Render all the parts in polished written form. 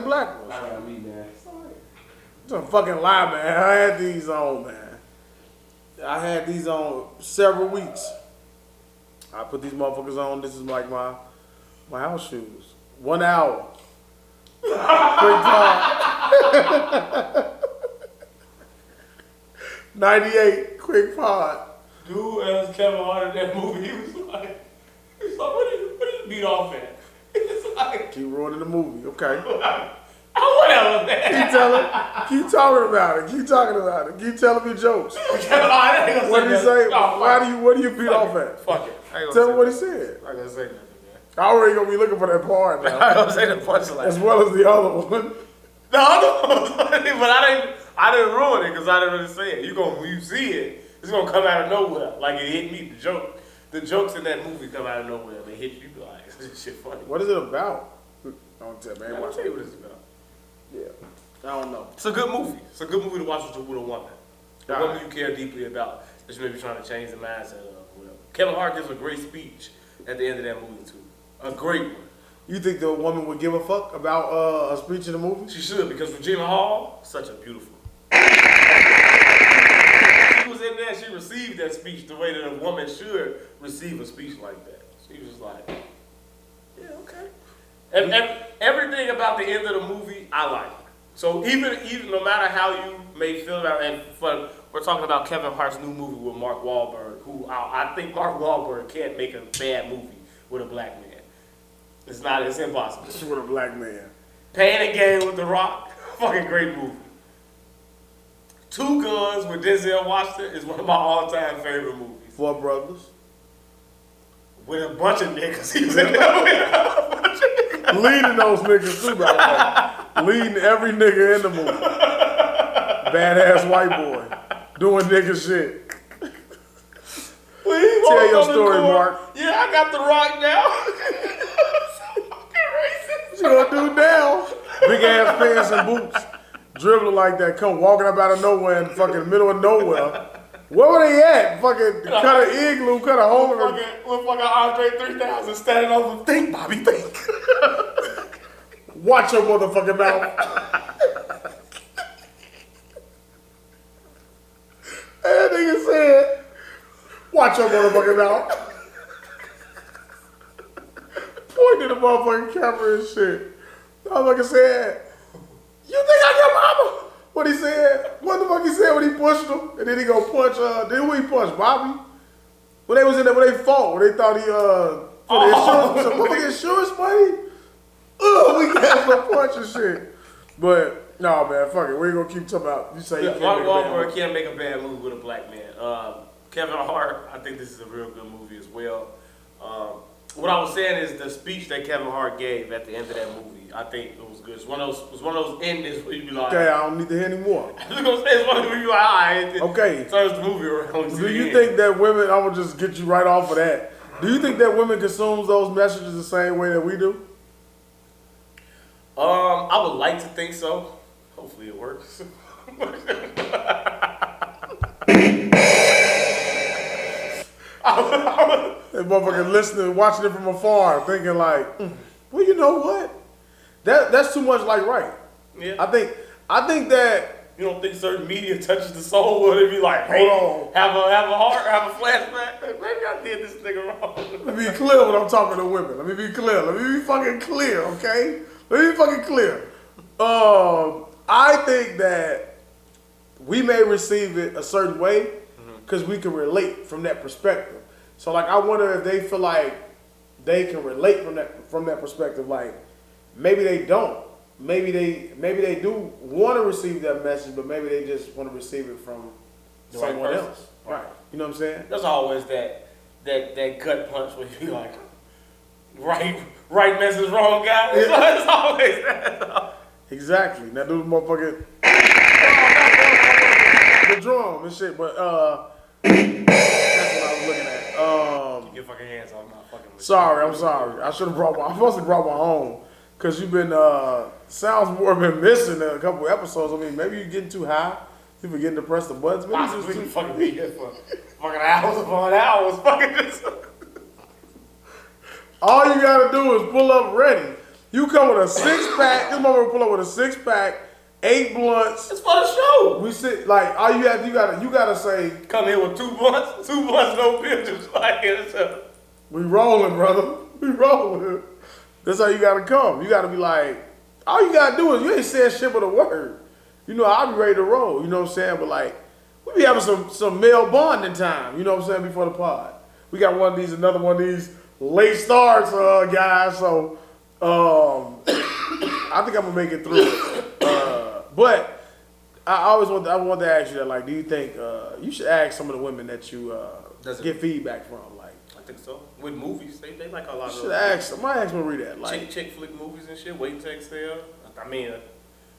black ones. I got me, man. It's a fucking lie, man. I had these on, man. I had these on several weeks. I put these motherfuckers on. This is like my house shoes. 1 hour. Quick pod. 98. Quick pod. Dude, as Kevin Hart in that movie, he was like, what did you beat off at? It's like, Keep ruining the movie. Okay. whatever, man. Keep talking about it. Keep talking about it. Keep telling me jokes. Kevin Hart, I ain't gonna What did he that. say? No, What do you beat off at? Fuck it. I ain't gonna Tell say me what he that. said. I ain't gonna say nothing, man. I already gonna be looking for that part I now. ain't gonna say the punchline. As well as the other one. The other one was funny, but I didn't ruin it because I didn't really say it. When you see it, it's gonna come out of nowhere. Like it hit me. The jokes in that movie come out of nowhere. They hit you like this shit funny. What is it about? Don't tell me. I'll tell you what it's about. Yeah. I don't know. It's a good movie. It's a good movie to watch with a woman. A woman you care deeply about. That you may be trying to change the mindset of. Whatever. Kevin Hart gives a great speech at the end of that movie too. A great one. You think the woman would give a fuck about a speech in the movie? She should, because Regina Hall, such a beautiful. She was in there, she received that speech the way that a woman should receive a speech like that. She was just like, yeah, okay. And everything about the end of the movie, I like. So even no matter how you may feel about it, and we're talking about Kevin Hart's new movie with Mark Wahlberg, who I think Mark Wahlberg can't make a bad movie with a black man. It's impossible. With a black man. Pain and Gain with The Rock, fucking great movie. Two Guns with Denzel Washington is one of my all-time favorite movies. Four Brothers. With a bunch of niggas. He was in there with a bunch of niggas. Leading those niggas too, by the way. Leading every nigga in the movie. Badass white boy. Doing nigga shit. Tell your story, Mark. Yeah, I got The Rock now. What you gonna do now? Big ass pants and boots. Dribbling like that. Come walking up out of nowhere in fucking middle of nowhere. Where were they at? Fucking cut an igloo, cut a hole in With fucking Andre 3000 standing over. Think, Bobby, think. Watch your motherfucking mouth. That nigga said, watch your motherfucking mouth. Pointing the motherfucking camera and shit. The motherfucker said, you think I got mama? What he said? What the fuck he said when he pushed him? And then he go punch, then who he punched? Bobby? When they was in there, when they fought, when they thought he, for the insurance money? We got some punch and shit. But, no, man, fuck it. We ain't gonna keep talking about, you say Mark Wahlberg can't make a bad movie with a black man. Kevin Hart, I think this is a real good movie as well. What I was saying is the speech that Kevin Hart gave at the end of that movie, I think it was good. It was one of those endings where you be like, okay, I don't need to hear anymore. I was gonna say it's one of those where you like, all right, okay. turns the movie around. Do you think that women, I'm gonna just get you right off of that. Do you think that women consumes those messages the same way that we do? I would like to think so. Hopefully it works. That motherfucker listening, watching it from afar, thinking like, well, you know what? That's too much like right. Yeah. I think that. You don't think certain media touches the soul where they be like, hey, Hold on. have a heart, have a flashback? Maybe I did this nigga wrong. Let me be clear when I'm talking to women. Let me be clear. Let me be fucking clear, okay? Let me be fucking clear. I think that we may receive it a certain way because we can relate from that perspective. So like, I wonder if they feel like they can relate from that perspective. Like, maybe they don't. Maybe they do want to receive that message, but maybe they just want to receive it from someone else. Right. You know what I'm saying? There's always that gut punch where you be like, right message, wrong guy. It's always that. Exactly. Now do the motherfucking the drum and shit, but that's what I was looking at. Keep your fucking hands off my fucking list. Sorry, I'm sorry. I'm supposed to brought my own. Cause you've been sounds more been missing a couple episodes. I mean, maybe you're getting too high. You forgetting to press the buttons. Maybe Possibly you fucking be here for fucking hours upon hours. Fucking this. All you gotta do is pull up ready. You come with a 6-pack. This motherfucker pull up with a 6-pack, 8 blunts. It's for the show. We sit like all you gotta say. Come here with 2 blunts, no pictures. Like it's we rolling, brother. We rolling. That's how you gotta come. You gotta be like, all you gotta do is you ain't saying shit but a word. You know, I'll be ready to roll. You know what I'm saying? But like, we be having some male bonding time. You know what I'm saying? Before the pod, we got another one of these late starts, guys. So, I think I'm gonna make it through it. But I want to ask you that. Like, do you think you should ask some of the women that you get feedback from? Like, I think so. With movies, they like a lot of. Should ask. Somebody ask Marie that. Like, chick flick movies and shit. Wait till exhale. I mean,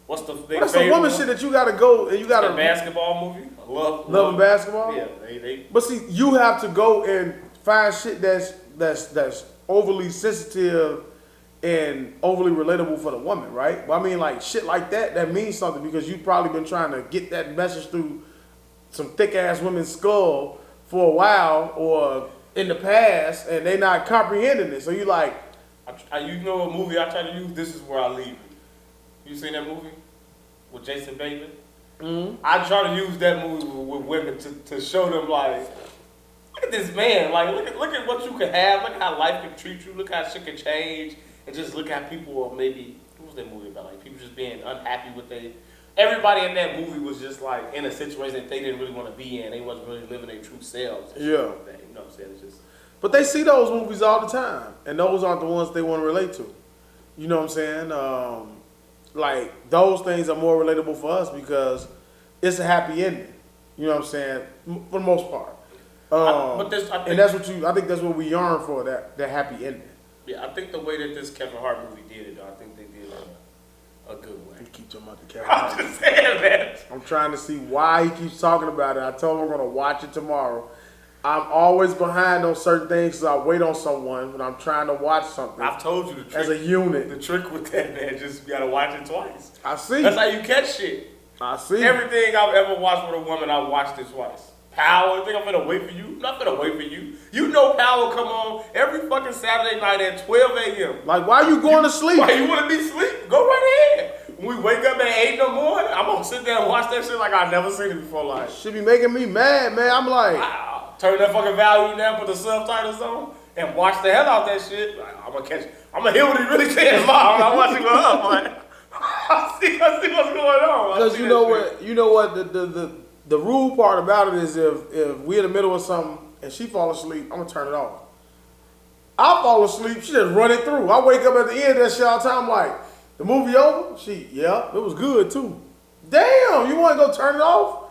what's the woman one? Shit that you gotta go and you gotta. The basketball movie. Love and basketball. Yeah, they. But see, you have to go and find shit that's overly sensitive and overly relatable for the woman, right? Well, I mean, like shit like that means something because you've probably been trying to get that message through some thick ass women's skull for a while or in the past, and they not comprehending it. So you like, you know, a movie I try to use. This is where I leave you. You seen that movie with Jason Bateman? Mm-hmm. I try to use that movie with women to show them like, look at this man. Like, look at what you can have. Look how life can treat you. Look how shit can change. And just look at people, or maybe, what was that movie about? Like, people just being unhappy with everybody in that movie was just like in a situation that they didn't really want to be in. They wasn't really living their true selves. Yeah. You know what I'm saying? It's just. But they see those movies all the time, and those aren't the ones they want to relate to. You know what I'm saying? Like, those things are more relatable for us because it's a happy ending. You know what I'm saying? For the most part. I think that's what we yearn for, that happy ending. Yeah, I think the way that this Kevin Hart movie did it, though, I think they did a good way. You keep talking about the Kevin Hart. I'm just saying, man. I'm trying to see why he keeps talking about it. I told him I'm going to watch it tomorrow. I'm always behind on certain things because I wait on someone when I'm trying to watch something. I've told you the trick. As a unit. The trick with that, man, just you got to watch it twice. I see. That's how you catch shit. I see. Everything I've ever watched with a woman, I watched it twice. Power, you think I'm gonna wait for you? I'm not gonna wait for you. You know Power come on every fucking Saturday night at 12 a.m. Like, why you going to sleep? Why you wanna be asleep? Go right ahead. When we wake up at 8 in the morning, I'm gonna sit there and watch that shit like I've never seen it before. Like, should be making me mad, man. I'm like, turn that fucking volume down, put the subtitles on, and watch the hell out that shit. Like, I'm gonna hear what he really says live. I want to see what's up, man. I see what's going on. Because you know what, the rude part about it is if we in the middle of something and she fall asleep, I'm gonna turn it off. I fall asleep, she just run it through. I wake up at the end of that shit all the time like, the movie over? Yeah, it was good too. Damn, you wanna go turn it off?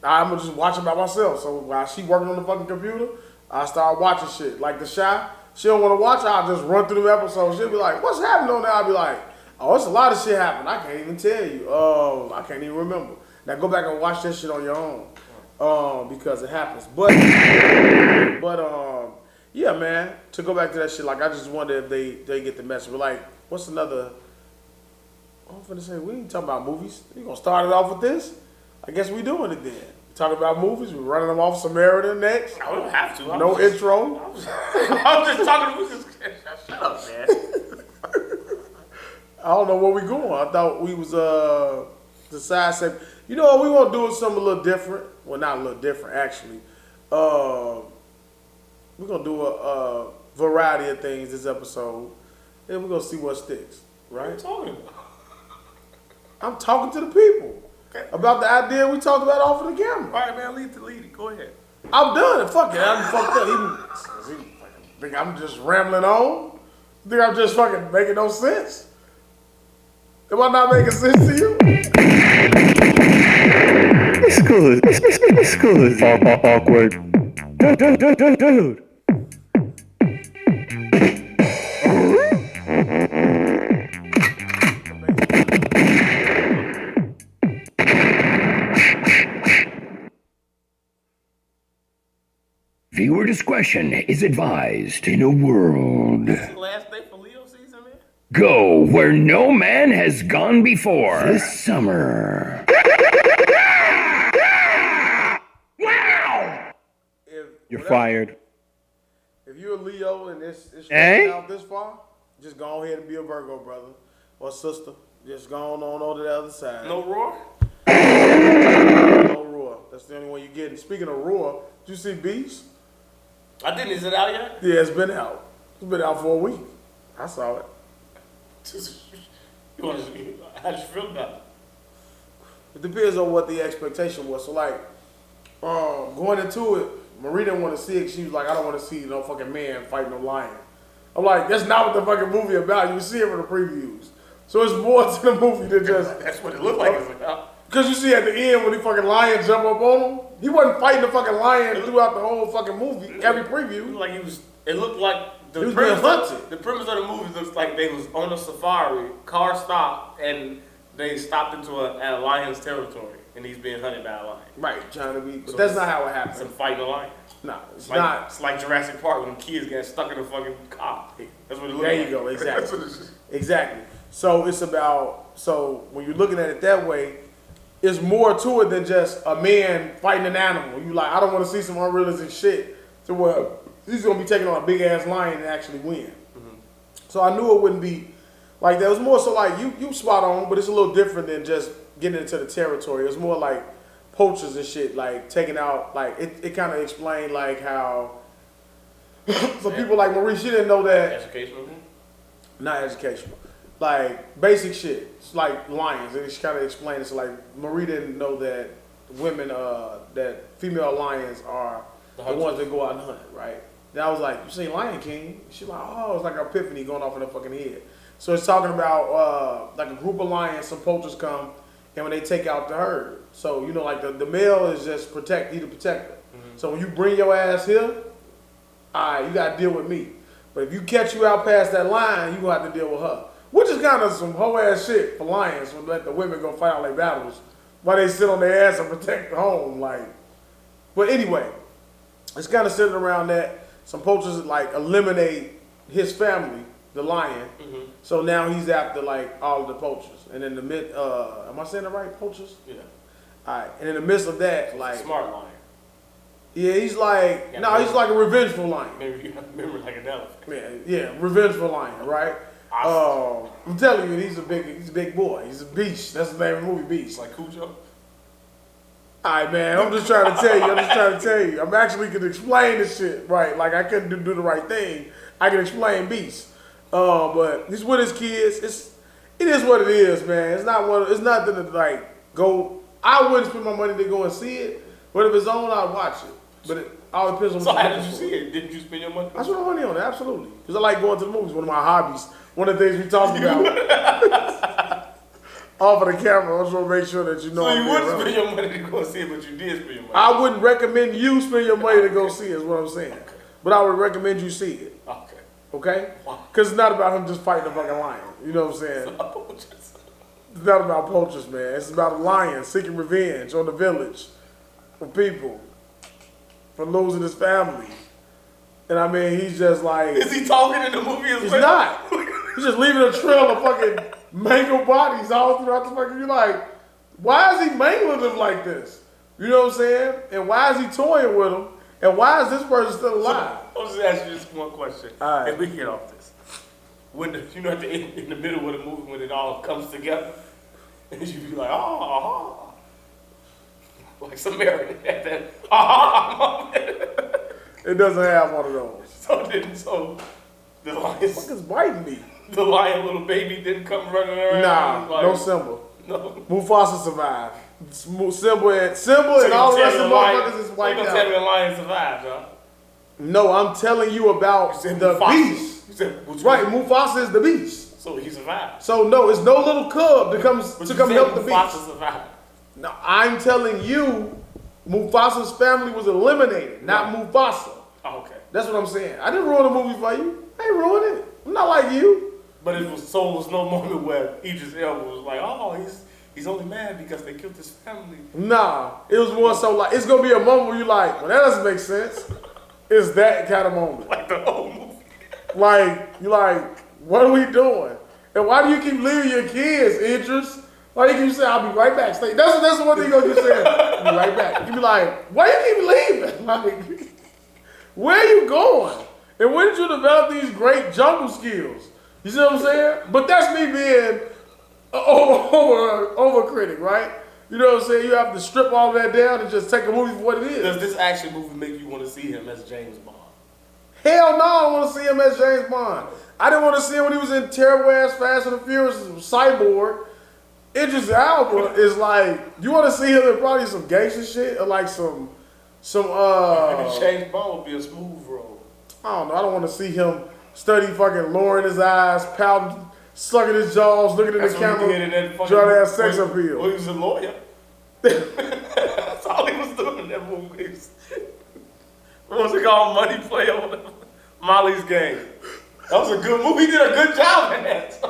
I'm gonna just watch it by myself. So while she working on the fucking computer, I start watching shit. Like The Shy, she don't wanna watch it, I'll just run through the episodes. She'll be like, what's happening on there? I'll be like, oh, it's a lot of shit happening. I can't even tell you. I can't even remember. Now go back and watch that shit on your own, because it happens. But yeah, man. To go back to that shit, like I just wonder if they get the message. But like, what's another? I'm finna say we ain't talking about movies. You gonna start it off with this? I guess we doing it then. Talking about movies, we're running them off Samaritan next. I don't have to. No intro. I'm just talking. Shut up, man. I don't know where we going. I thought we was the side segment. You know what? We want to do something a little different. Well, not a little different, actually. We're going to do a variety of things this episode. And we're going to see what sticks. Right? What are you talking about? I'm talking to the people. Okay. About the idea we talked about off of the camera. All right, man. Lead it. Go ahead. I'm done. Fuck it. I'm fucked up. He think I'm just rambling on? Think I'm just fucking making no sense? Am I not making sense to you? It's good. It's good. Awkward. Dude. Viewer discretion is advised in a world. This is the last day for Leo season, man? Go where no man has gone before this summer. Wow! You're fired. If you're a Leo and it's Eh? out this far, Just go ahead and be a Virgo, brother or sister. Just go on over to the other side. No roar? No roar. That's the only one you get. And speaking of roar, did you see Beast? I didn't. Is it out yet? Yeah, it's been out. It's been out for a week. I saw it. How did you feel about it? It depends on what the expectation was. So like, going into it, Marie didn't want to see it. She was like, I don't want to see no fucking man fighting no lion. I'm like, that's not what the fucking movie about. You see it in the previews. So it's more to the movie than just. That's what it looked like it's about. Because you see at the end when the fucking lion jump up on him, he wasn't fighting the fucking lion throughout the whole fucking movie. Every preview. Like he was. It looked like the He was premise. being hunted. The premise of the movie looks like they was on a safari. Car stopped and they stopped into a lion's territory, and he's being hunted by a lion. Right, trying to be. But So that's not how it happened. Some fighting a lion. No, it's Like, not. It's like Jurassic Park when kids get stuck in a fucking car. That's what it looks There like. you go, exactly. That's what it is. Exactly. So it's about, so when you're looking at it that way, it's more to it than just a man fighting an animal. You like, I don't want to see some unrealistic shit to where he's going to be taking on a big ass lion and actually win. Mm-hmm. So I knew it wouldn't be like that. It was more so like, you spot on, but it's a little different than just getting into the territory. It's more like poachers and shit, like taking out, like it kind of explained like how so people like Marie, she didn't know that. Educational? Not educational. Like basic shit. It's like lions. And she kind of explained it. So like Marie didn't know that women, that female lions are the ones that go out and hunt, right? Then I was like, you seen Lion King? She's like, oh, it's like an epiphany going off in her fucking head. So it's talking about like a group of lions, some poachers come, and when they take out the herd. So, you know, like the male is just he the protector. Mm-hmm. So when you bring your ass here, all right, you got to deal with me. But if you catch you out past that line, you going to have to deal with her. Which is kind of some hoe ass shit for lions when let the women go fight out their battles while they sit on their ass and protect the home. Like, but anyway, it's kind of sitting around that. Some poachers like eliminate his family, the lion. Mm-hmm. So now he's after like all of the poachers. And in the mid, am I saying it right? Poachers? Yeah. All right. And in the midst of that, so like smart lion. Yeah, he's like he's like a revengeful lion. Maybe remember like an elephant. Yeah, revengeful lion, right? I'm telling you, he's a big boy. He's a beast. That's the name of the movie, Beast. Like Cujo. All right, man. I'm just trying to tell you. I'm actually can explain this shit, right? Like I couldn't do the right thing. I can explain Beast, but he's with his kids. It is what it is, man. It's nothing to like go. I wouldn't spend my money to go and see it, but if it's on, I'd watch it. But it all depends on. So how did you see it? Didn't you spend your money? I spent my money on it, absolutely, because I like going to the movies. One of my hobbies. One of the things we talked about. Off of the camera, I just want to make sure that you know. So you wouldn't spend your money to go see it, but you did spend your money. I wouldn't recommend you spend your money to go see it, is what I'm saying. Okay. But I would recommend you see it. Okay. Okay? Because it's not about him just fighting a fucking lion. You know what I'm saying? It's not about poachers, man. It's about a lion seeking revenge on the village for people for losing his family. And I mean, he's just like... Is he talking in the movie as well? He's not. He's just leaving a trail of fucking mangled bodies all throughout the fucking... You're like, why is he mangling them like this? You know what I'm saying? And why is he toying with them? And why is this person still alive? So, I'll just ask you just one question. All right. And we get off this. When at the end, in the middle of the movie, when it all comes together, and you be like, like Samaritan at that, It doesn't have one of those. So the lion, What is biting me? the lion little baby didn't come running around. Nah, like, no Simba. No. Mufasa survived. Simba and all the rest of the motherfuckers is wiped out. You tell me out. the lion survived, huh? No, I'm telling you about the beast. You said, Right, Mufasa is the beast. So he survived. So no, it's no little cub that comes But to you come said help the Mufasa beast. survived. No, I'm telling you, Mufasa's family was eliminated, not Mufasa. Oh, okay. That's what I'm saying. I didn't ruin the movie for you. I ain't ruined it. I'm not like you. But it was no moment where Idris Elba was like, oh, he's only mad because they killed his family. Nah, it was more so like, it's going to be a moment where you're like, well, that doesn't make sense. It's that kind of moment. Like the whole movie. Like, you're like, what are we doing? And why do you keep leaving your kids, Idris? Why do you keep saying, I'll be right back? That's the one thing you're going to keep saying. I'll be right back. You be like, why you keep leaving? Like, where are you going? And when did you develop these great jungle skills? You see what I'm saying? But that's me being over critic, right? You know what I'm saying? You have to strip all that down and just take a movie for what it is. Does this action movie make you want to see him as James Bond? Hell no, I don't want to see him as James Bond. I didn't want to see him when he was in terrible ass Fast and the Furious Cyborg. Idris Elba is like, you want to see him in probably some gangster shit or like some James Bond would be a smooth role. I don't know. I don't want to see him study fucking lowering his eyes, pouting, sucking his jaws, looking at the camera, trying to have sex appeal. Well, he was a lawyer. That's all he was doing in that movie. What was it called? Money Play or whatever? Molly's Game. That was a good movie. He did a good job in that.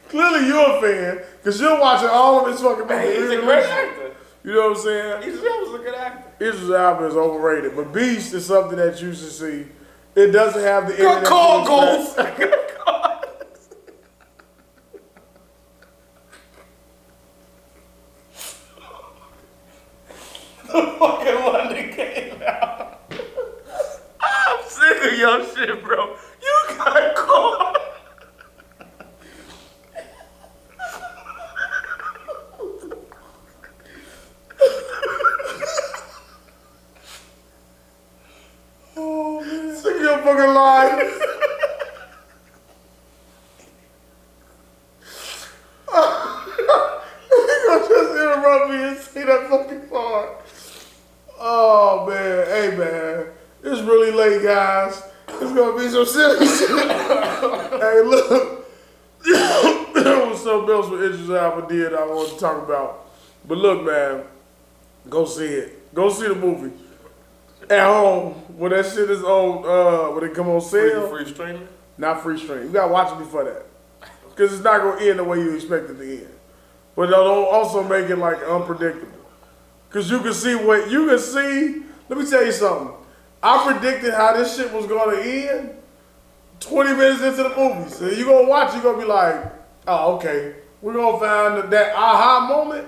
Clearly you're a fan, because you're watching all of his fucking movies. He's a great actor. You know what I'm saying? Idris Elba's a good actor. Idris Elba is overrated, but Beast is something that you should see. It doesn't have the Good call, Goals. The fucking London came out. I'm sick of your shit, bro. You got caught. Oh man, sick of your fucking lies. You gonna just interrupt me and say that fucking part? Oh man, hey man, it's really late, guys. It's gonna be some serious shit. Hey, look, there was something else with Idris Elba did I wanted to talk about. But look, man, go see it. Go see the movie at home when that shit is on. When it come on sale. Free streaming? Not free stream. You gotta watch it before that, because it's not gonna end the way you expect it to end. But it'll also make it like unpredictable. Because you can see what you can see. Let me tell you something. I predicted how this shit was going to end 20 minutes into the movie. So you're going to watch, you're going to be like, oh, okay. We're going to find that aha moment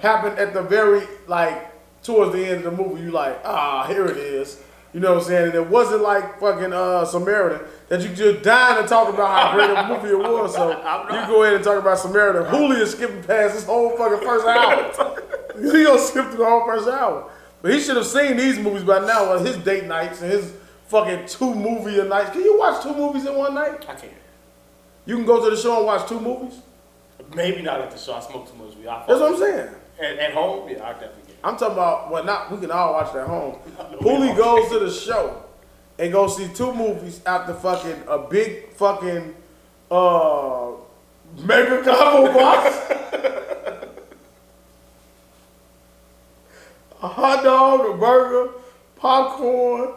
happened at the very, like, towards the end of the movie. You like, here it is. You know what I'm saying? And it wasn't like fucking Samaritan that you just dying to talk about how great a movie it was. So you go ahead and talk about Samaritan. Julio is skipping past this whole fucking first hour. He gonna skip through the whole first hour. But he should have seen these movies by now. His date nights and his fucking 2 movie a night. Can you watch 2 movies in one night? I can't. You can go to the show and watch 2 movies? Maybe not at the show. I smoke too much weed. That's what I'm saying. At home, yeah, I definitely can. I'm talking about, well, not, we can all watch it at home. Julio goes to the show and go see 2 movies after fucking a big fucking mega combo box. A hot dog, a burger, popcorn,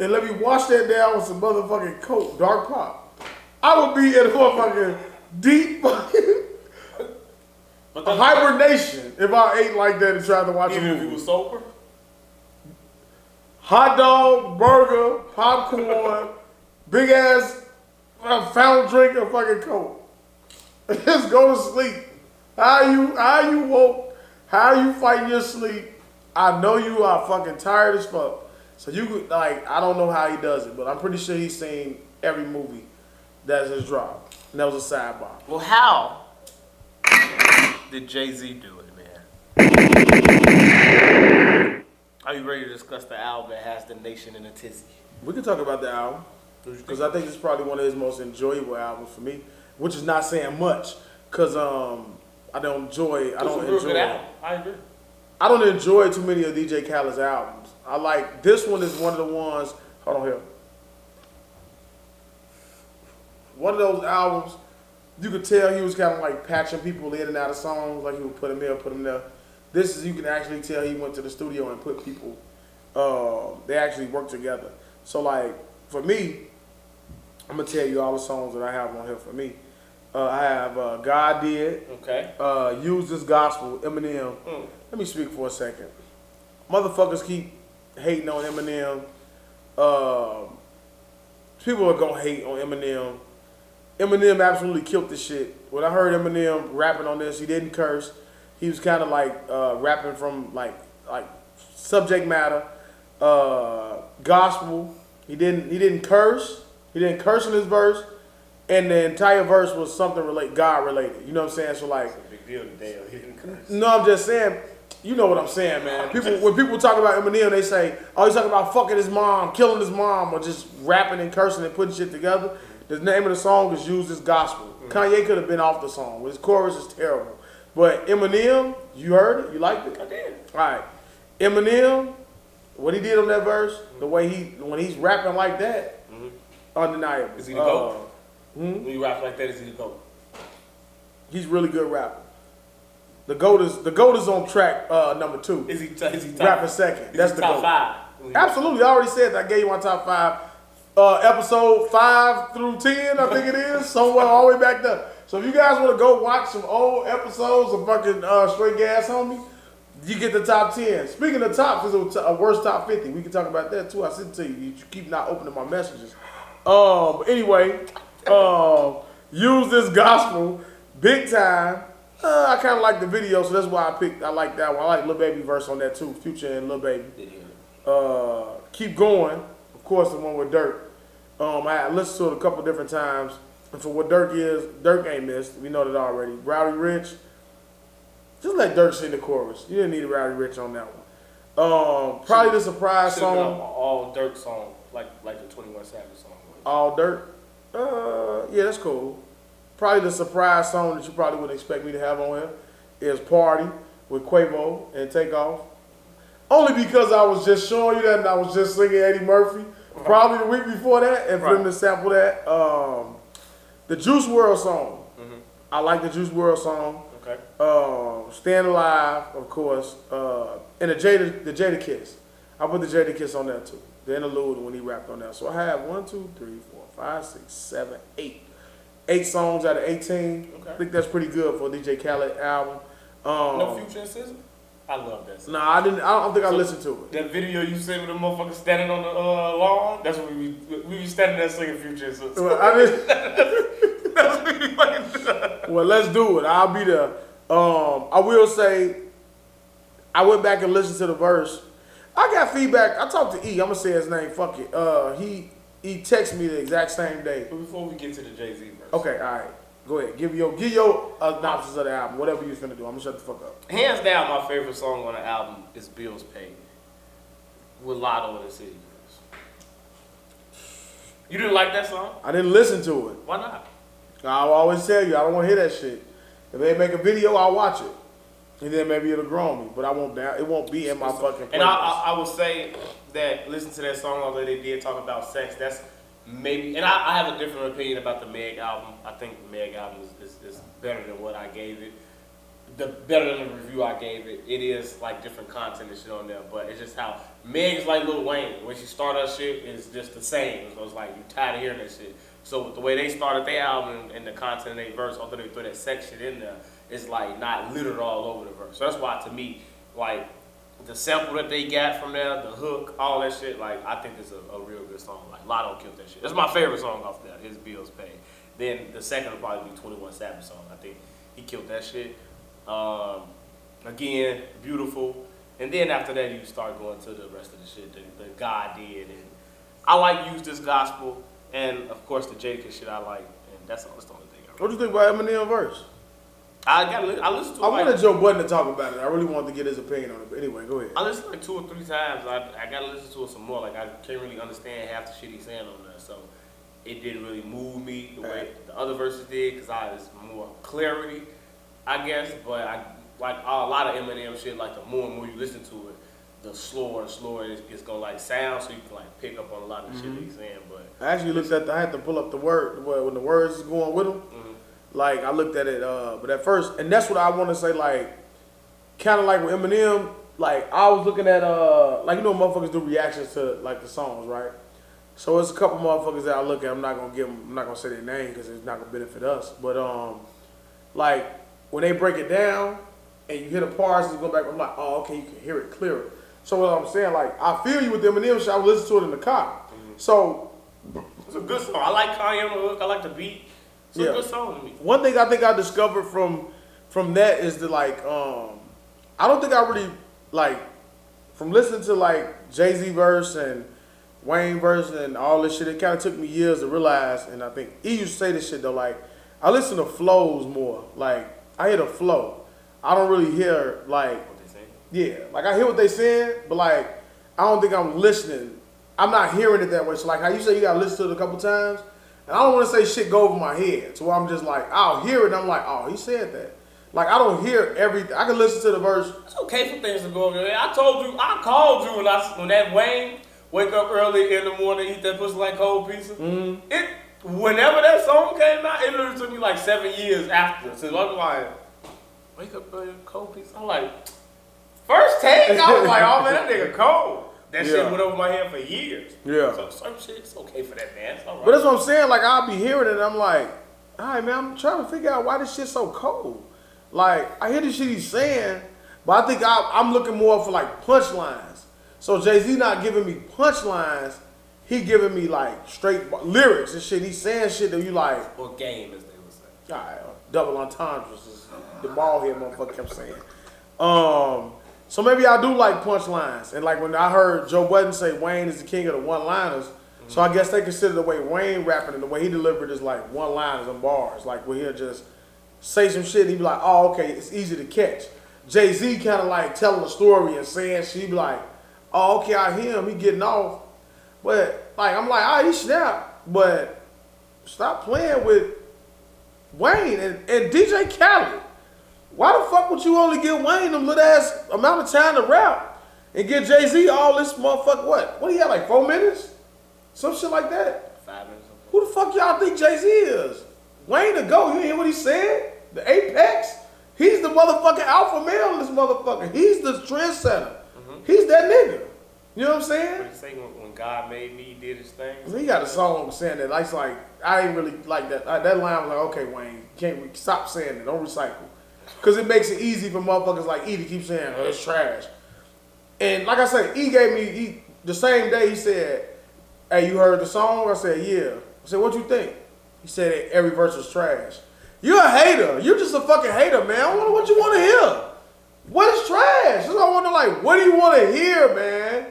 and let me wash that down with some motherfucking Coke, dark pop. I would be in a motherfucking deep fucking hibernation if I ate like that and tried to watch a Even if movie. you was sober? Hot dog, burger, popcorn, big ass fountain drink, and fucking Coke. Just go to sleep. How you woke? How you fighting your sleep? I know you are fucking tired as fuck. So you could, like, I don't know how he does it, but I'm pretty sure he's seen every movie that's his drop. And that was a sidebar. Well, how did JayZ do it, man? Are you ready to discuss the album that has the nation in a tizzy? We can talk about the album, because I think it's probably one of his most enjoyable albums for me, which is not saying much, because I don't enjoy. I don't enjoy too many of DJ Khaled's albums. I like, this one is one of the ones, hold on here. One of those albums, you could tell he was kind of like patching people in and out of songs, like he would put them here, put them there. This is, you can actually tell he went to the studio and put people, they actually worked together. So like, for me, I'm gonna tell you all the songs that I have on here for me. I have God Did, Okay. Use This Gospel, Eminem. Let me speak for a second. Motherfuckers keep hating on Eminem. People are gonna hate on Eminem. Eminem absolutely killed this shit. When I heard Eminem rapping on this, he didn't curse. He was kind of like rapping from like subject matter, gospel. He didn't curse. He didn't curse in his verse, and the entire verse was something God related. You know what I'm saying? So like, It's a big deal today. He didn't curse. no, I'm just saying. You know what I'm saying, man. When people talk about Eminem, they say, "Oh, he's talking about fucking his mom, killing his mom, or just rapping and cursing and putting shit together." The name of the song is "Use This Gospel." Kanye could have been off the song. His chorus is terrible, but Eminem, you heard it, you liked it. I did. All right, Eminem, what he did on that verse, the way when he's rapping like that, undeniable. Is he the GOAT? When you rap like that, is he the GOAT? He's really good rapper. The GOAT is on track number 2. Is he top? Rapping second. That's the top GOAT. 5. Absolutely. I already said that. I gave you my top 5. Episode 5 through 10, I think it is. Somewhere all the way back there. So if you guys want to go watch some old episodes of fucking Straight Gas Homie, you get the top 10. Speaking of tops, there's a worst top 50. We can talk about that too. I sent it to you. You keep not opening my messages. Anyway, Use This Gospel, big time. I kind of like the video, so that's why I like that one. I like Lil Baby verse on that too, Future and Lil Baby. Keep Going, of course, the one with Dirk. I listened to it a couple different times. And for what Dirk is, Dirk ain't missed. We know that already. Rowdy Rich, just let Dirk sing the chorus. You didn't need a Rowdy Rich on that one. Probably the surprise song. All Dirk song, like the 21 Savage song. All Dirk? Yeah, that's cool. Probably the surprise song that you probably wouldn't expect me to have on here is Party with Quavo and Takeoff. Only because I was just showing you that and I was just singing Eddie Murphy probably the week before that, and for them to sample that. The Juice WRLD song. I like the Juice WRLD song. Okay. Stand Alive, of course. And the Jada Kiss. I put the Jada Kiss on there too. The interlude when he rapped on that. So I have 1, 2, 3, 4, 5, 6, 7, 8. 8 songs out of 18. Okay. I think that's pretty good for a DJ Khaled album. No Future and SZA? I love that song. Nah, I don't think I listened to it. That video you sent with the motherfucker standing on the lawn, that's what we be standing there singing Future and SZA. Well, That's what we fucking do. well, let's do it. I'll be there. I will say, I went back and listened to the verse. I got feedback. I talked to E. I'm gonna say his name. Fuck it. He texted me the exact same day. But before we get to the JayZ verse. Okay, all right. Go ahead. Give your synopsis of the album. Whatever you're finna do. I'm gonna shut the fuck up. Hands down, my favorite song on the album is Bills Paid with Lotto and the City Girls. You didn't like that song? I didn't listen to it. Why not? I'll always tell you, I don't want to hear that shit. If they make a video, I'll watch it. And then maybe it'll grow on me. But it won't be in my fucking playlist. And I will say that listen to that song, although they did talk about sex, that's maybe, and I have a different opinion about the Meg album. I think the Meg album is better than what I gave it. Better than the review I gave it. It is like different content and shit on there, but it's just how Meg is like Lil Wayne. When she started her shit, it's just the same. So it's like you tired of hearing that shit. So with the way they started their album and the content of their verse, although they throw that sex shit in there, it's like not littered all over the verse. So that's why to me, like the sample that they got from there, the hook, all that shit, like I think it's a real good song. Like Lotto killed that shit. That's my favorite song off there. His Bills Paid. Then the second will probably be 21 Savage song. I think he killed that shit. Again, beautiful. And then after that, you start going to the rest of the shit that God did. And I like Use This Gospel. And of course, the Jada shit I like. And that's the only thing I like. What do you think about Eminem verse? I listened to it. I wanted Joe Budden to talk about it. I really wanted to get his opinion on it. But anyway, go ahead. I listened like 2 or 3 times. I got to listen to it some more. Like, I can't really understand half the shit he's saying on there. So it didn't really move me the way the other verses did because I was more clarity, I guess. But I like a lot of Eminem shit, like the more and more you listen to it, the slower and slower it's gonna like sound, so you can like pick up on a lot of the shit that he's saying. But I actually looked at I had to pull up the word when the words is going with them. Like I looked at it, but at first, and that's what I want to say. Like, kind of like with Eminem, like I was looking at like you know motherfuckers do reactions to like the songs, right? So it's a couple motherfuckers that I look at. I'm not gonna say their name because it's not gonna benefit us. But like when they break it down and you hear the parts and go back, I'm like, oh okay, you can hear it clearer. So what I'm saying, like I feel you with Eminem shit. I listen to it in the car. So it's a good song. I like Kanye on the hook. I like the beat. It's a good song to me. One thing I think I discovered from that is that like I don't think I really like from listening to like JayZ verse and Wayne version and all this shit, it kind of took me years to realize, and I think he used to say this shit though, like, I listen to flows more. Like, I hear the flow. I don't really hear, like, What they say? yeah, like I hear what they saying, but like, I don't think I'm listening. I'm not hearing it that way. So like how you say you gotta listen to it a couple times, and I don't want to say shit go over my head. So I'm just like, I'll hear it and I'm like, oh, he said that. Like I don't hear everything. I can listen to the verse. It's okay for things to go over your head. I told you, I called you when that Wayne wake up early in the morning, eat that pussy like cold pizza. Whenever that song came out, it literally took me like 7 years after. So I'm like, wake up early, cold pizza. I'm like, first take, I was like, oh man, that nigga cold. That shit went over my head for years. Yeah. So some shit, it's okay for that man. It's all right. But that's what I'm saying. Like I'll be hearing it and I'm like, all right, man, I'm trying to figure out why this shit's so cold. Like I hear the shit he's saying, but I think I'm looking more for like punchlines. So JayZ not giving me punchlines, he giving me like straight lyrics and shit. He's saying shit that you like. Or game, as they would say. All right, double entendres is the ball head motherfucker kept saying. So maybe I do like punchlines. And like when I heard Joe Budden say Wayne is the king of the one-liners, so I guess they consider the way Wayne rapping and the way he delivered is like one-liners and bars. Like where he'll just say some shit and he be like, oh, okay, it's easy to catch. JayZ kind of like telling a story and saying she be like, oh, okay, I hear him, he getting off. But like I'm like, he snapped, but stop playing with Wayne and DJ Khaled. Why the fuck would you only give Wayne them little ass amount of time to rap and give JayZ all this motherfucker what? What do you have, like 4 minutes? Some shit like that? 5 minutes. Who the fuck y'all think JayZ is? Wayne the GOAT, you hear what he said? The apex? He's the motherfucking alpha male in this motherfucker. He's the trendsetter. He's that nigga. You know what I'm saying? What you say when God made me, he did his thing? He got a song saying that. It's like, I ain't really like that. That line was like, okay, Wayne, can't stop saying it. Don't recycle. Because it makes it easy for motherfuckers like E to keep saying, oh, it's trash. And like I said, E gave me, the same day he said, hey, you heard the song? I said, yeah. I said, what you think? He said every verse was trash. You're a hater. You're just a fucking hater, man. I wonder what you want to hear. What is trash? That's what I wonder, like, what do you want to hear, man?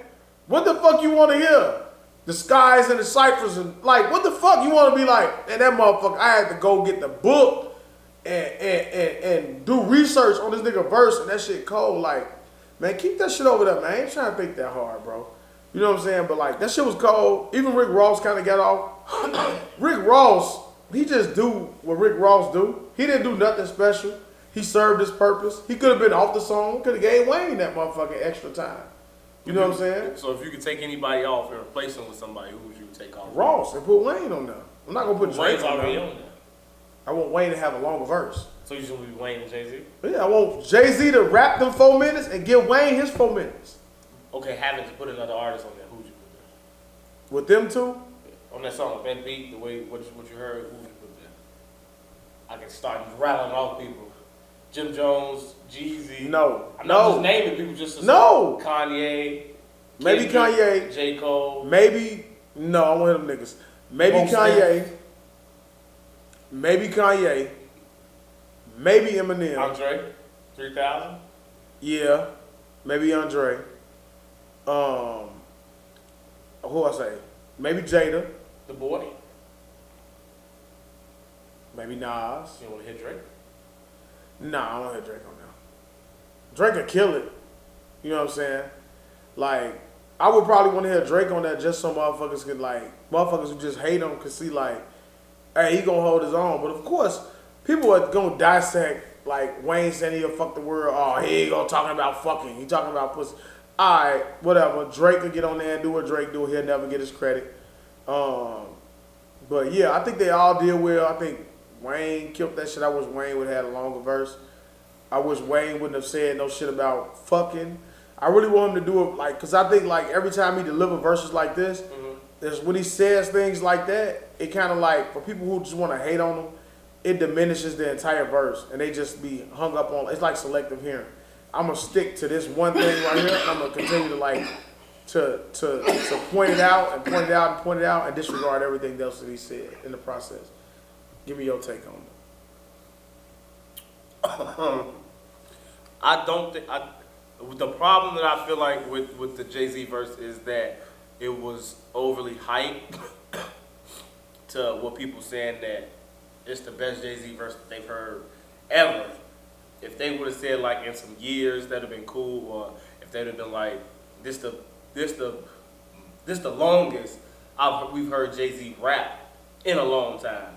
What the fuck you want to hear? The skies and the ciphers and, like, what the fuck you want to be like? And that motherfucker, I had to go get the book and do research on this nigga verse, and that shit cold. Like, man, keep that shit over there, man. I ain't trying to think that hard, bro. You know what I'm saying? But like, that shit was cold. Even Rick Ross kind of got off. Rick Ross, he just do what Rick Ross do. He didn't do nothing special. He served his purpose. He could have been off the song. Could have gave Wayne that motherfucking extra time. You know what I'm saying? So if you could take anybody off and replace him with somebody, who would you take off? Ross, and put Wayne on there. I'm not gonna put Drake Wayne's on already there. on there. I want Wayne to have a longer verse. So you should be Wayne and JayZ? But yeah, I want JayZ to rap them 4 minutes and give Wayne his 4 minutes. Okay, having to put another artist on there, who would you put With them two, there? On that song, Ben Beat, the way what you heard, who would you put there? I can start rattling off people. Jim Jones, JayZ. no. I'm not just naming people just to No. Kanye. Maybe Kendrick, Kanye. J. Cole. Maybe, no, I want them niggas. Maybe Most Kanye. Maybe Kanye. Maybe Eminem. Andre, 3000. Yeah. Maybe Andre. Who I say? Maybe Jada. The Boy. Maybe Nas. You want to hit Drake? Nah, I don't hit Drake on that. Drake could kill it. You know what I'm saying? Like, I would probably want to hear Drake on that just so motherfuckers could, like, motherfuckers who just hate him could see, like, hey, he gonna hold his own. But of course, people are gonna dissect, like, Wayne saying he'll fuck the world. Oh, he ain't gonna talking about fucking. He talking about pussy. Alright, whatever. Drake could get on there and do what Drake do. He'll never get his credit. But yeah, I think they all did well. I think Wayne killed that shit. I wish Wayne would have had a longer verse. I wish Wayne wouldn't have said no shit about fucking. I really want him to do it, like, because I think, like, every time he delivers verses like this, there's when he says things like that, it kind of like, for people who just want to hate on him, it diminishes the entire verse, and they just be hung up on, it's like selective hearing. I'm going to stick to this one thing right here, and I'm going to continue to, like, to point it out, and point it out, and point it out, and disregard everything else that he said in the process. Give me your take on it. I don't think the problem that I feel like with the JayZ verse is that it was overly hyped to what people saying that it's the best JayZ verse that they've heard ever. If they would have said like in some years, that'd have been cool, or if they'd have been like this the longest we've heard JayZ rap in a long time,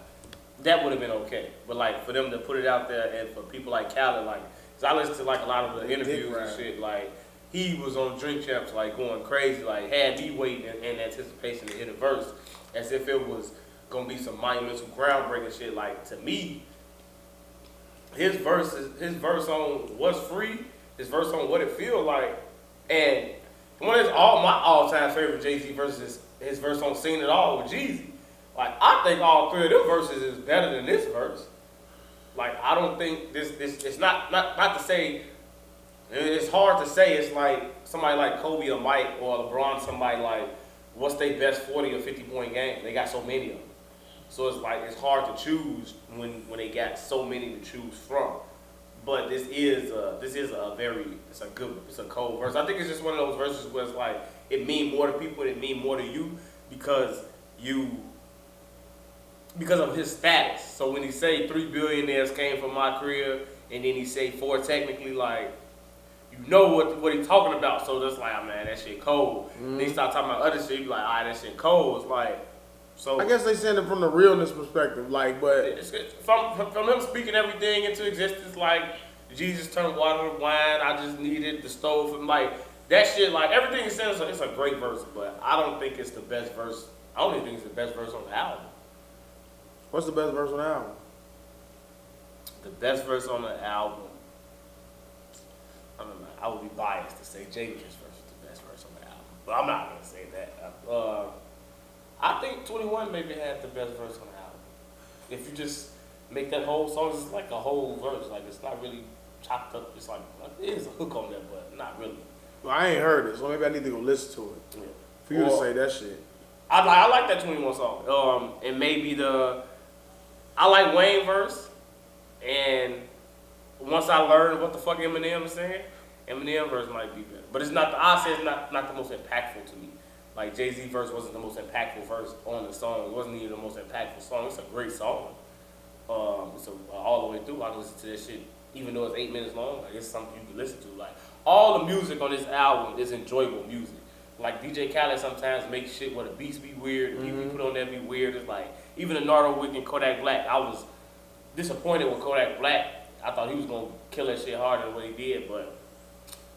that would have been okay. But like for them to put it out there, and for people like Khaled, like, cause I listened to like a lot of the interviews and shit, like he was on Drink Champs like going crazy, like had me waiting in anticipation to hit a verse, as if it was gonna be some monumental, groundbreaking shit. Like to me, his verse on What's Free, his verse on What It Feel Like, and one of all my all-time favorite JayZ verses, his verse on Seen It All with JayZ. Like I think all three of them verses is better than this verse. Like I don't think this it's not to say, it's hard to say. It's like somebody like Kobe or Mike or LeBron, somebody like, what's their best 40 or 50 point game? They got so many of them. So it's like it's hard to choose when they got so many to choose from. But this is a cold verse. I think it's just one of those verses where it's like it mean more to people, it mean more to you because of his status. So when he say 3 billionaires came from my career, and then he say 4 technically, like you know what he's talking about. So that's like, oh, man, that shit cold. Then he start talking about other shit, you be like, that shit cold. It's like. So I guess they saying it from the realness perspective, like, but it's from him speaking everything into existence, like Jesus turned water to wine. I just needed the stove, and like that shit, like everything he says, it's a great verse, but I don't think it's the best verse. I don't even think it's the best verse on the album. What's the best verse on the album? The best verse on the album. I don't know. I would be biased to say JayZ's verse is the best verse on the album, but I'm not gonna say that. I think 21 maybe had the best verse on the album. If you just make that whole song, it's like a whole verse. Like it's not really chopped up. It's like it is a hook on there, but not really. Well, I ain't heard it, so maybe I need to go listen to it. Yeah. For you to say that shit. I like that 21 song. And maybe I like Wayne verse. And once I learned what the fuck Eminem is saying, Eminem verse might be better. But it's not. I say it's not the most impactful to me. Like JayZ verse wasn't the most impactful verse on the song. It wasn't even the most impactful song. It's a great song. It's all the way through. I can listen to this shit, even though it's 8 minutes long. Like it's something you can listen to. Like all the music on this album is enjoyable music. Like DJ Khaled sometimes makes shit where the beats be weird, the people put on there be weird. It's like even the Nardo Wick and Kodak Black. I was disappointed with Kodak Black. I thought he was gonna kill that shit harder than what he did. But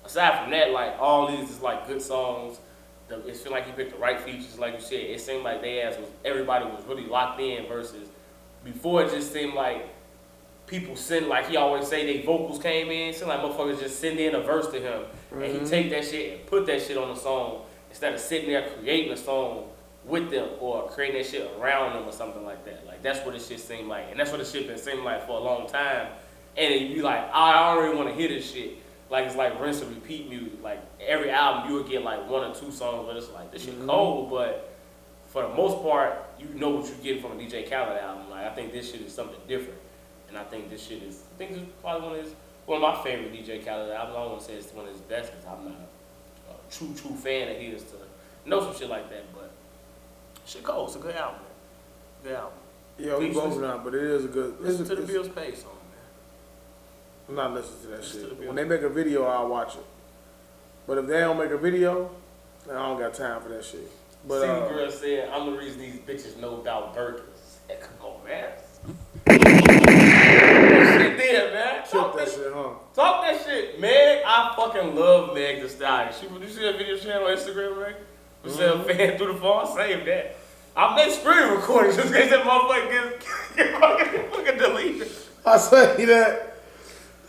aside from that, like all these is like good songs. It seemed like he picked the right features, like you said. It seemed like everybody was really locked in versus before it just seemed like people send, like he always say, they vocals came in. It seemed like motherfuckers just send in a verse to him and he take that shit and put that shit on the song instead of sitting there creating a song with them or creating that shit around them or something like that. Like that's what this shit seemed like. And that's what this shit been seeming like for a long time. And it'd be like, I already want to hear this shit. Like it's like rinse and repeat music. Like every album you would get like 1 or 2 songs where it's like this shit cold, but for the most part you know what you're getting from a DJ Khaled album. Like I think this shit is something different, and I think this is probably one of my favorite DJ Khaled albums. I don't want to say it's one of his best because I'm not a true fan of his to know some shit like that, but shit cold. It's a good album, man. Good album. Yeah, we both not, but it is a good. Listen to the Bill's Pay song. I'm not listening to that shit. When they make a video, I'll watch it. But if they don't make a video, then I don't got time for that shit. But See, the girl said, I'm the reason these bitches know about Birkins. Hey, come on, man. That shit there, man. Talk that shit, huh? Talk that shit. Meg, I fucking love Meg Thee Stallion. You see that video she had on Instagram, Meg? We said a fan through the phone. Save that. I made screen recordings just in case that motherfucker get fucking deleted. I say that.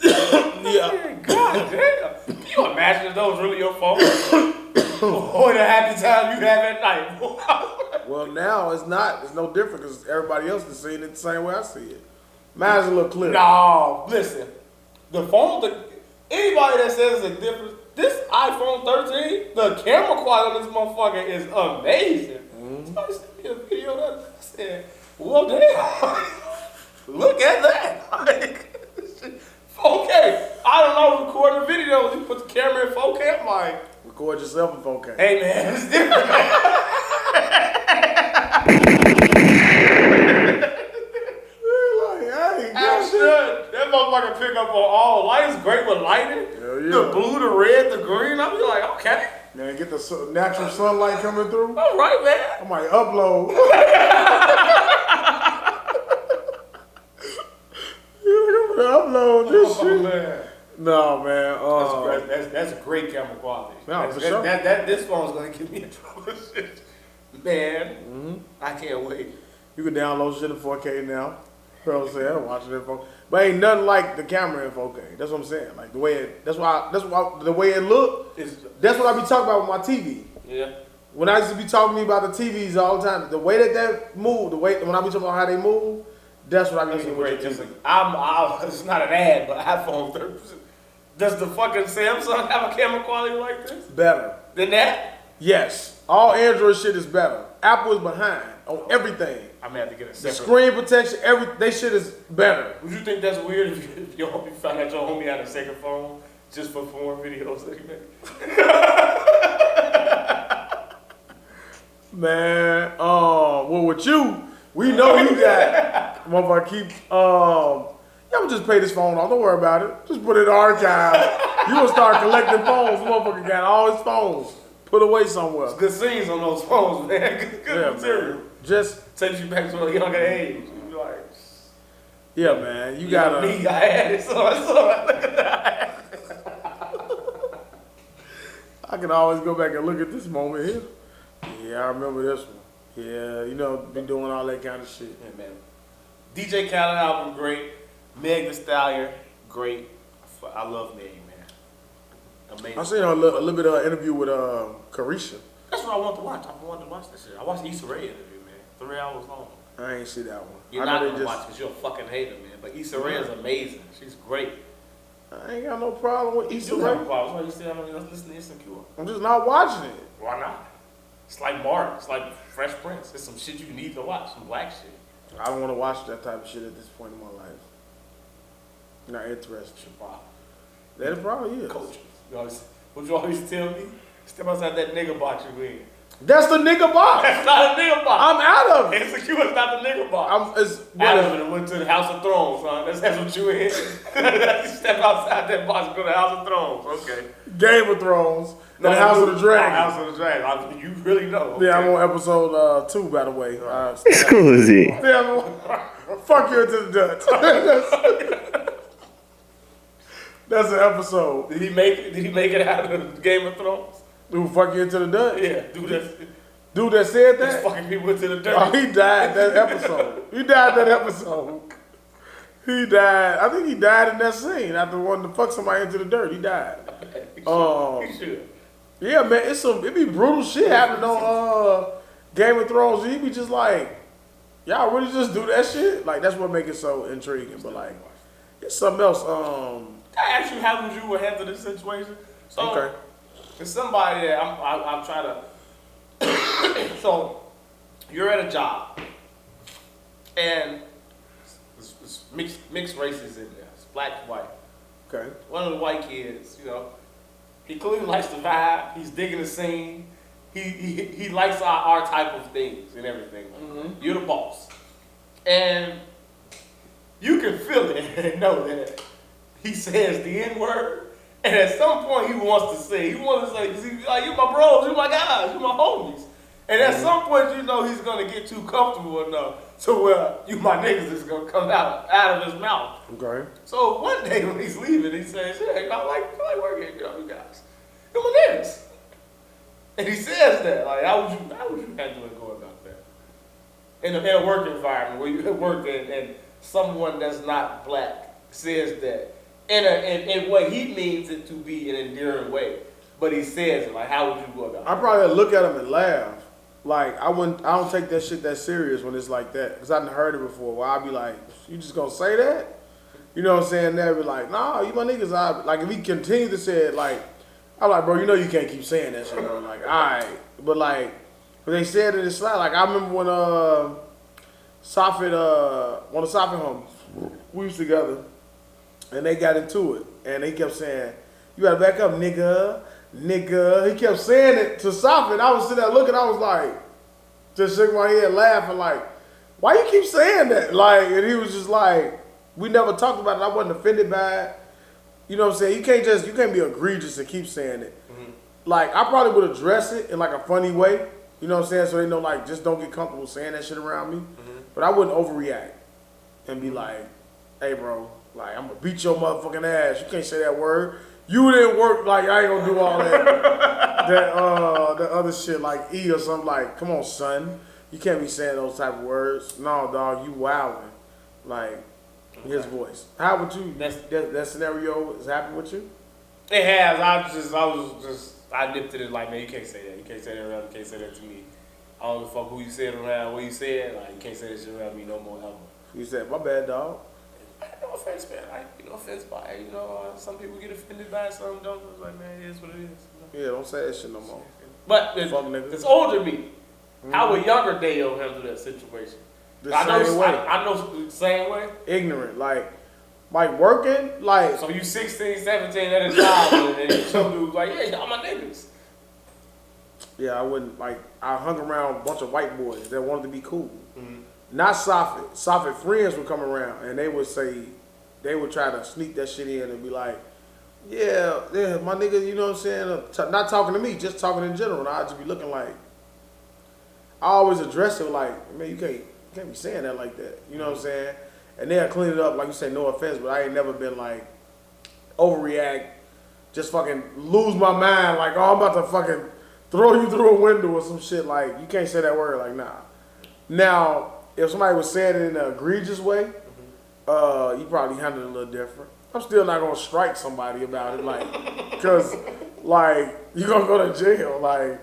Yeah. God damn. Can you imagine if that was really your fault? Or the happy time you have at night? Well, now it's not. It's no different because everybody else is seeing it the same way I see it. Mine's a little clearer. No, listen. Anybody that says it's a difference, this iPhone 13, the camera quality on this motherfucker is amazing. Somebody sent me a video that I said, well, damn. Look at that. Okay, I don't know, recording videos, you put the camera in 4K, I'm like, Record yourself in 4K. Hey man, it's different. That motherfucker pick up on all lights. Great with lighting. Hell yeah. The blue, the red, the green. I'll be like, okay. Man, get the natural sunlight coming through. All right, man. I might upload. I'm gonna upload this shit. Man. No, man. That's great camera quality. No, for sure. This phone's gonna give me a trouble. Man, I can't wait. You can download shit in 4K now. You know what I'm saying? I'm watching it in 4K. But ain't nothing like the camera in 4K. That's what I'm saying. Like the way it, that's why the way it look, that's what I be talking about with my TV. Yeah. When I used to be talking to me about the TVs all the time, the way that move, the way when I be talking about how they move, that's what I be thinking with the TV. It's not an ad, but iPhone 30%. Does the fucking Samsung have a camera quality like this? Better. Than that? Yes. All Android shit is better. Apple is behind on everything. I'm gonna have to get a The separate. screen protection, they shit is better. Would you think that's weird if you found out your homie had a second phone just for foreign videos that he made? Man, well with you, we know you got motherfucker keep y'all just pay this phone off, don't worry about it. Just put it in the archive. You will start collecting phones. Motherfucker got all his phones. Put away somewhere. Good scenes on those phones, man. Good material. Man. Just takes you back to a younger age. You be like, yeah, man. You gotta. Me, I had it, so I can always go back and look at this moment here. Yeah, I remember this one. Yeah, you know, been doing all that kind of shit. Yeah, man. DJ Khaled album, great. Meg Thee Stallion, great. I love Meg, man. Amazing. I seen a little bit of an interview with Carisha. That's what I want to watch. I wanted to watch this shit. I watched Issa Rae interview, man. 3 hours long. I ain't see that one. You're not gonna watch because you're a fucking hater, man. But Issa Rae is amazing. She's great. I ain't got no problem with Issa You Rae. have a problem. That's why you still haven't listened to Insecure. I'm just not watching it. Why not? It's like Martin. It's like Fresh Prince. It's some shit you need to watch. Some black shit. I don't want to watch that type of shit at this point in my life. Not interested. It's your problem. That probably is. Coach. What you always tell me? Step outside that nigga box you in. That's the nigga box. That's not a nigga box. I'm out of it. Insecure is not the nigga box. It's Adam went to the House of Thrones, son. That's what you in. Step outside that box and go to the House of Thrones. Okay. Game of Thrones. No, the House of the Dragon. House of the Dragon. You really know. Okay. Yeah, I'm on episode 2, by the way. Scusi. Fuck you into the Dutch. That's an episode. Did he make it out of Game of Thrones? Dude, fuck you into the Dutch? Yeah, dude that said that? He's fucking people into the dirt. Oh, he died that episode. He died that episode. He died. I think he died in that scene after wanting to fuck somebody into the dirt. He died. He should. Yeah, man, it be brutal shit happening on Game of Thrones. He be just like, y'all really just do that shit? Like, that's what make it so intriguing. But like, it's something else. I ask you, how would you handle this situation? So, okay. It's somebody that I'm trying to. So, you're at a job, and it's mixed races in there. It's black, white. Okay. One of the white kids, you know, he clearly likes the vibe. He's digging the scene. He likes our type of things and everything. Mm-hmm. You're the boss, and you can feel it and know that he says the N-word, and at some point he wants to say, cause he's like, you my bros, you my guys, you my homies. And at some point, you know he's gonna get too comfortable enough to where you my niggas is gonna come out of his mouth. Okay. So one day when he's leaving, he says, "Yeah, I like working, you guys, you're my niggas." And he says that, like, how would you handle it going about that in a work environment where you work and someone that's not black says that in what he means it to be an endearing way, but he says it, like, how would you go about it? I probably look at him and laugh. Like, I don't take that shit that serious when it's like that. Because I done heard it before where I'd be like, you just gonna say that? You know what I'm saying? They'd be like, nah, you my niggas. Like, if he continued to say it, like, I'm like, bro, you know you can't keep saying that shit. I'm like, all right. But, like, when they said it, it's like I remember when one of Safed homies, we was together, and they got into it. And they kept saying, you gotta back up, nigga. nigga. He kept saying it to Safi, and I was sitting there looking. I was like, just shaking my head, laughing, like, why you keep saying that? Like, and he was just like, we never talked about it. I wasn't offended by it. You know what I'm saying? You can't be egregious and keep saying it. Mm-hmm. Like, I probably would address it in like a funny way. You know what I'm saying? So they know, like, just don't get comfortable saying that shit around me. Mm-hmm. But I wouldn't overreact and be like, hey, bro, like, I'm gonna beat your motherfucking ass. You can't say that word. You didn't work, like, I ain't gonna do all that, that other shit, like E or something. Like, come on, son. You can't be saying those type of words. No, dog, you wildin'. Like, his voice. How would you, that scenario has happened with you? It has. I nipped it like, man, you can't say that. You can't say that around me. You can't say that to me. I don't give a fuck who you said around, what you said. Like, you can't say that shit around me no more ever. You said, my bad, dog. No offense, man. Like, no offense by it. You know, some people get offended by it, some don't. It's like, man, it is what it is. You know? Yeah, don't say that shit no more. But it's older me. Mm-hmm. How would younger daeo handle that situation? I know the same way. Ignorant, like working, like. So you 16, 17 at a job, and some dude's like, yeah, y'all my niggas. Yeah, I wouldn't, like, I hung around a bunch of white boys that wanted to be cool. Mm-hmm. Not Safi. Safi friends would come around, and they would try to sneak that shit in and be like, yeah, my nigga, you know what I'm saying? Not talking to me, just talking in general. And I'd just be looking like, I always address it like, man, you can't be saying that like that. You know what I'm saying? And they'll clean it up, like you say, no offense, but I ain't never been like, overreact, just fucking lose my mind, like, oh, I'm about to fucking throw you through a window or some shit. Like, you can't say that word, like, nah. Now, if somebody was saying it in an egregious way, you probably handle it a little different. I'm still not gonna strike somebody about it, like, cause, like, you gonna go to jail, like,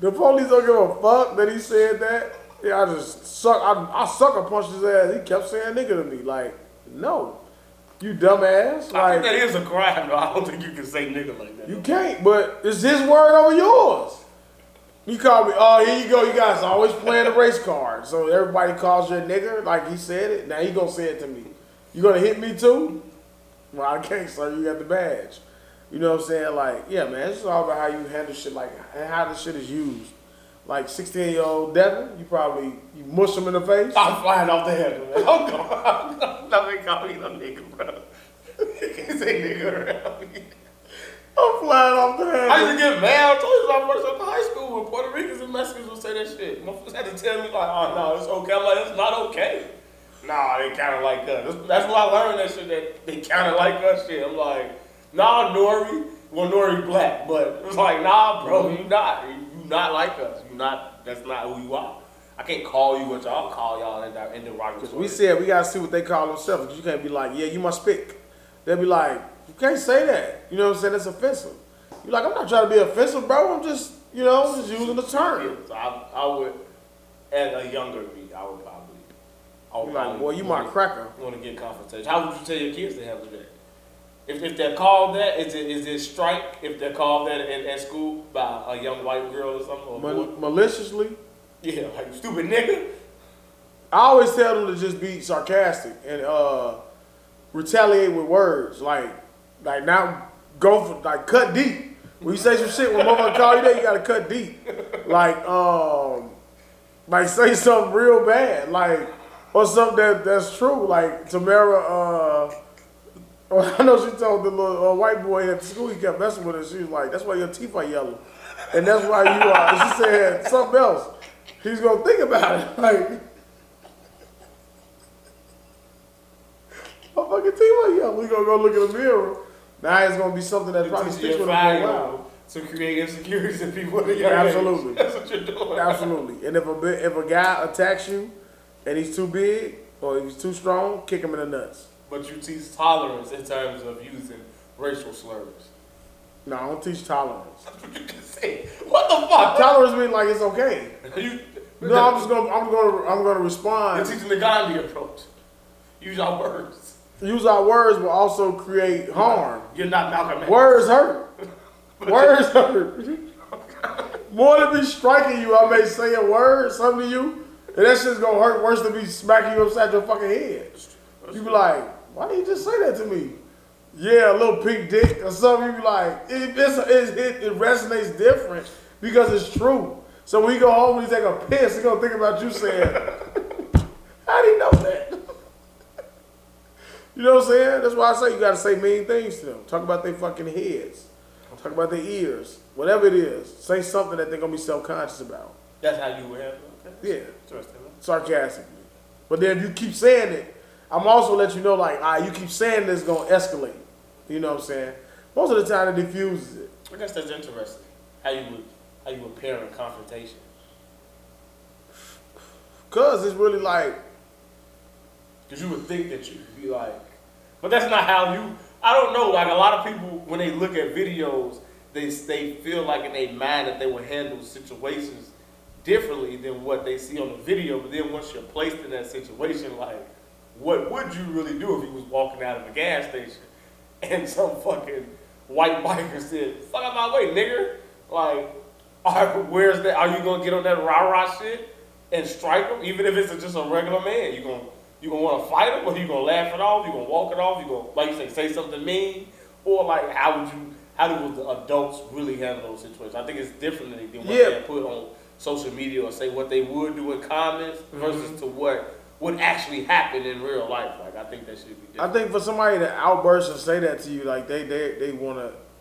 the police don't give a fuck that he said that. Yeah, I sucker punched his ass. He kept saying nigga to me, like, no, you dumbass. I think that is a crime, though. I don't think you can say nigga like that. You can't, but it's his word over yours. You call me, oh, here you go, you guys always playing the race card. So everybody calls you a nigger, like he said it. Now he gonna say it to me. You gonna hit me too? Well, I can't, sir. You got the badge. You know what I'm saying? Like, yeah, man, it's all about how you handle shit, like, and how the shit is used. Like, 16-year-old Devin, you mush him in the face. I'm flying off the head, man. I'm not call me no nigga, bro. You can't say nigga around me. I'm flying off the head. I used to get mad. I told you when I first went to high school when Puerto Ricans and Mexicans would say that shit. My folks had to tell me, like, oh, no, it's okay. I'm like, it's not okay. Nah, they kind of like us. That's when I learned that shit, that they kind of like us shit. I'm like, nah, Nori. Well, Nori black, but it's like, nah, bro, you not like us. That's not who you are. I can't call you what y'all call y'all in the rocket. We said we gotta see what they call themselves. You can't be like, yeah, you must speak. They'll be like, you can't say that. You know what I'm saying? That's offensive. You're like, I'm not trying to be offensive, bro. I'm just, just using the term. So I would, at a younger me, I would you're like, boy, you my cracker. You want to get confrontation. How would you tell your kids to handle that? If they're called that, is it strike if they're called that at school by a young white girl or something? Or maliciously? Yeah, like, stupid nigga. I always tell them to just be sarcastic and retaliate with words. Like now go for, like, cut deep. When you say some shit, when motherfucker call you that, you gotta cut deep. Like say something real bad. Like, or something that's true. Like Tamara, I know she told the little white boy at the school, he kept messing with her. She was like, that's why your teeth are yellow. And that's why you are. And she said something else. He's going to think about it. Like, my fucking teeth are yellow. We're going to go look in the mirror. Now it's going to be something that probably sticks with him for a while. To create insecurities in people. Absolutely. That's what you're doing. Absolutely. And if a guy attacks you and he's too big or he's too strong, kick him in the nuts. But you teach tolerance in terms of using racial slurs. No, I don't teach tolerance. That's what you just said. What the fuck? Tolerance means like it's okay. I'm gonna respond. You're teaching the Gandhi approach. Use our words. Use our words will also create harm. You're not Malcolm X. Words hurt. Words hurt. More than me striking you, I may say a word, something to you, and that shit's gonna hurt worse than me smacking you upside your fucking head. You be like, why did you just say that to me? Yeah, a little pink dick or something. You be like, it resonates different because it's true. So when you go home and you take a piss, you're gonna think about you saying, how do you know that? You know what I'm saying? That's why I say you gotta say mean things to them. Talk about their fucking heads. Talk about their ears. Whatever it is. Say something that they're gonna be self-conscious about. That's how you would handle it? Okay. Yeah. Interesting. Sarcastically. But then if you keep saying it, I'm also let you know like, you keep saying this, it's gonna escalate. You know what I'm saying? Most of the time it diffuses it. I guess that's interesting. How you would parent confrontation. Cause it's really like, because you would think that you could be like, but that's not how you. I don't know. Like a lot of people, when they look at videos, they feel like in their mind that they will handle situations differently than what they see on the video. But then once you're placed in that situation, like, what would you really do if you was walking out of a gas station and some fucking white biker said, "Fuck out my way, nigger"? Like, where's that? Are you gonna get on that rah-rah shit and strike him, even if it's just a regular man? You gonna want to fight him, or you gonna laugh it off? You gonna walk it off? You gonna, like you say something mean, or like how do the adults really handle those situations? I think it's different than what they put on social media or say what they would do in comments versus to what would actually happen in real life. Like I think that should be different. I think for somebody to outburst and say that to you, like they want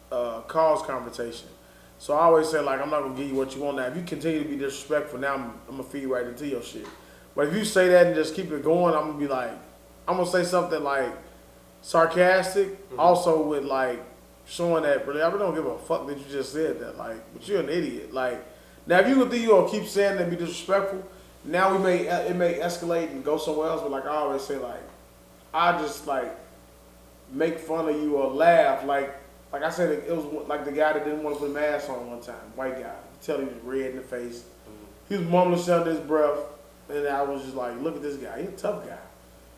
to cause confrontation. So I always say like, I'm not gonna give you what you want now. If you continue to be disrespectful, now I'm gonna feed right into your shit. But if you say that and just keep it going, I'm gonna be like, I'm gonna say something like sarcastic, also with like showing that really I really don't give a fuck that you just said that. Like, but you're an idiot. Like, now if you think you gonna keep saying that and be disrespectful, now it may escalate and go somewhere else. But like I always say, like I just like make fun of you or laugh. Like I said, it was like the guy that didn't want to put a mask on one time, white guy. Tell him he was red in the face. He was mumbling shit under his breath. And I was just like, look at this guy. He's a tough guy.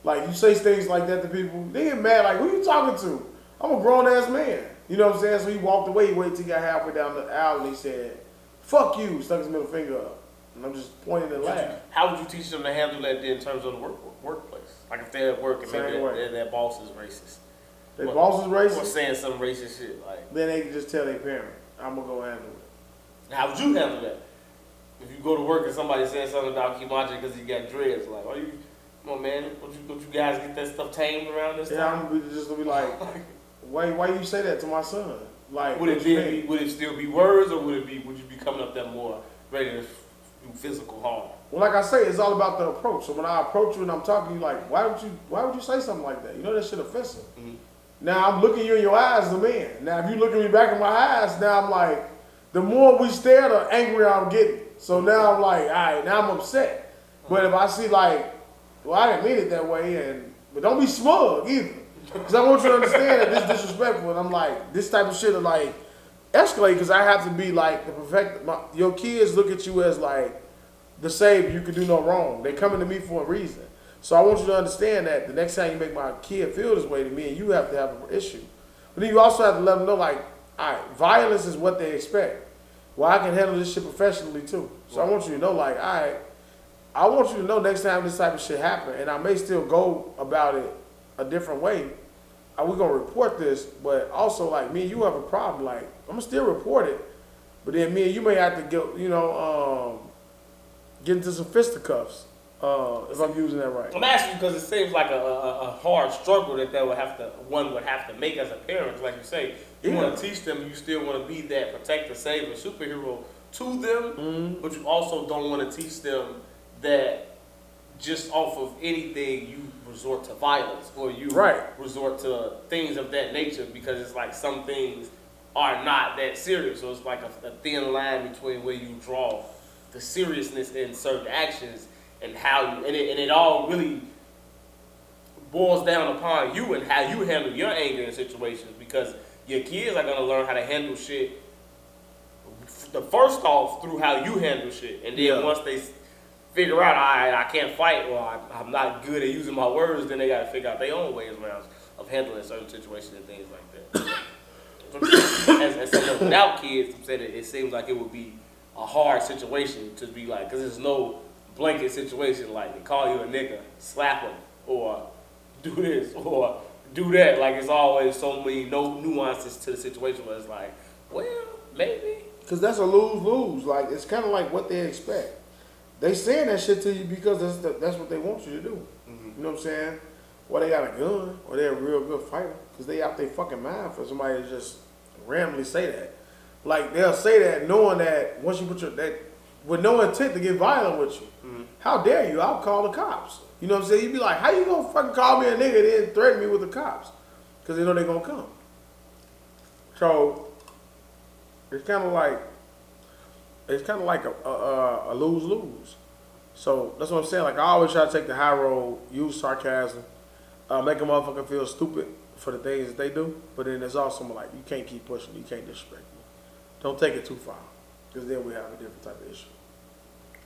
Like, you say things like that to people, they get mad. Like, who you talking to? I'm a grown-ass man. You know what I'm saying? So he walked away. He waited till he got halfway down the aisle, and he said, fuck you. Stuck his middle finger up. And I'm just pointing and laughing. How would you teach them to handle that in terms of the workplace? Like, if they're at work and maybe their boss is racist. Their boss is racist? Or saying some racist shit. Like, then they can just tell their parent, I'm going to go handle it. How would you handle that? If you go to work and somebody says something about Kimachi because he got dreads, like, come on, man, don't you guys get that stuff tamed around this time? Yeah, I'm just gonna be like, why you say that to my son? Like, would it still be words, or would you be coming up there more ready to do physical harm? Well, like I say, it's all about the approach. So when I approach you and I'm talking to you, like, why would you say something like that? You know that shit offensive. Mm-hmm. Now I'm looking you in your eyes as a man. Now if you look at me back in my eyes, now I'm like, the more we stare, the angrier I'm getting. So now I'm like, all right, now I'm upset. But if I see like, well, I didn't mean it that way, but don't be smug either. Because I want you to understand that this is disrespectful. And I'm like, this type of shit will like escalate because I have to be like the perfect. Your kids look at you as like the savior. You can do no wrong. They coming to me for a reason. So I want you to understand that the next time you make my kid feel this way to me, and you have to have an issue. But then you also have to let them know like, all right, violence is what they expect. Well, I can handle this shit professionally too. So I want you to know, like, all right, I want you to know next time this type of shit happen, and I may still go about it a different way. We're gonna report this, but also like me and you have a problem. Like, I'm gonna still report it, but then me and you may have to get, get into some fisticuffs if I'm using that right. I'm asking because it seems like a hard struggle that one would have to make as a parent. Like you say, you want to teach them, you still want to be that protector, savior, superhero to them, but you also don't want to teach them that just off of anything you resort to violence or you resort to things of that nature, because it's like some things are not that serious. So it's like a thin line between where you draw the seriousness in certain actions and how you, and it all really boils down upon you and how you handle your anger in situations, because your kids are gonna learn how to handle shit first off through how you handle shit, and then once they figure out I can't fight or I'm not good at using my words, then they gotta figure out their own ways around of handling certain situations and things like that. as someone without kids, I'm saying it seems like it would be a hard situation to be like, because there's no blanket situation like they call you a nigga, slap him, or do this, or do that. Like it's always so many nuances to the situation where it's like, well, maybe. Because that's a lose-lose. Like, it's kind of like what they expect. They saying that shit to you because that's what they want you to do. Mm-hmm. You know what I'm saying? Or they got a gun, or they're a real good fighter. Because they out their fucking mind for somebody to just randomly say that. Like, they'll say that knowing that once you put with no intent to get violent with you. Mm-hmm. How dare you? I'll call the cops. You know what I'm saying? You'd be like, how you gonna fucking call me a nigga and then threaten me with the cops? Because they know they're gonna come. So, it's kind of like a lose-lose. So that's what I'm saying. Like I always try to take the high road, use sarcasm, make a motherfucker feel stupid for the things that they do. But then there's also like you can't keep pushing, you can't disrespect me. Don't take it too far, because then we have a different type of issue.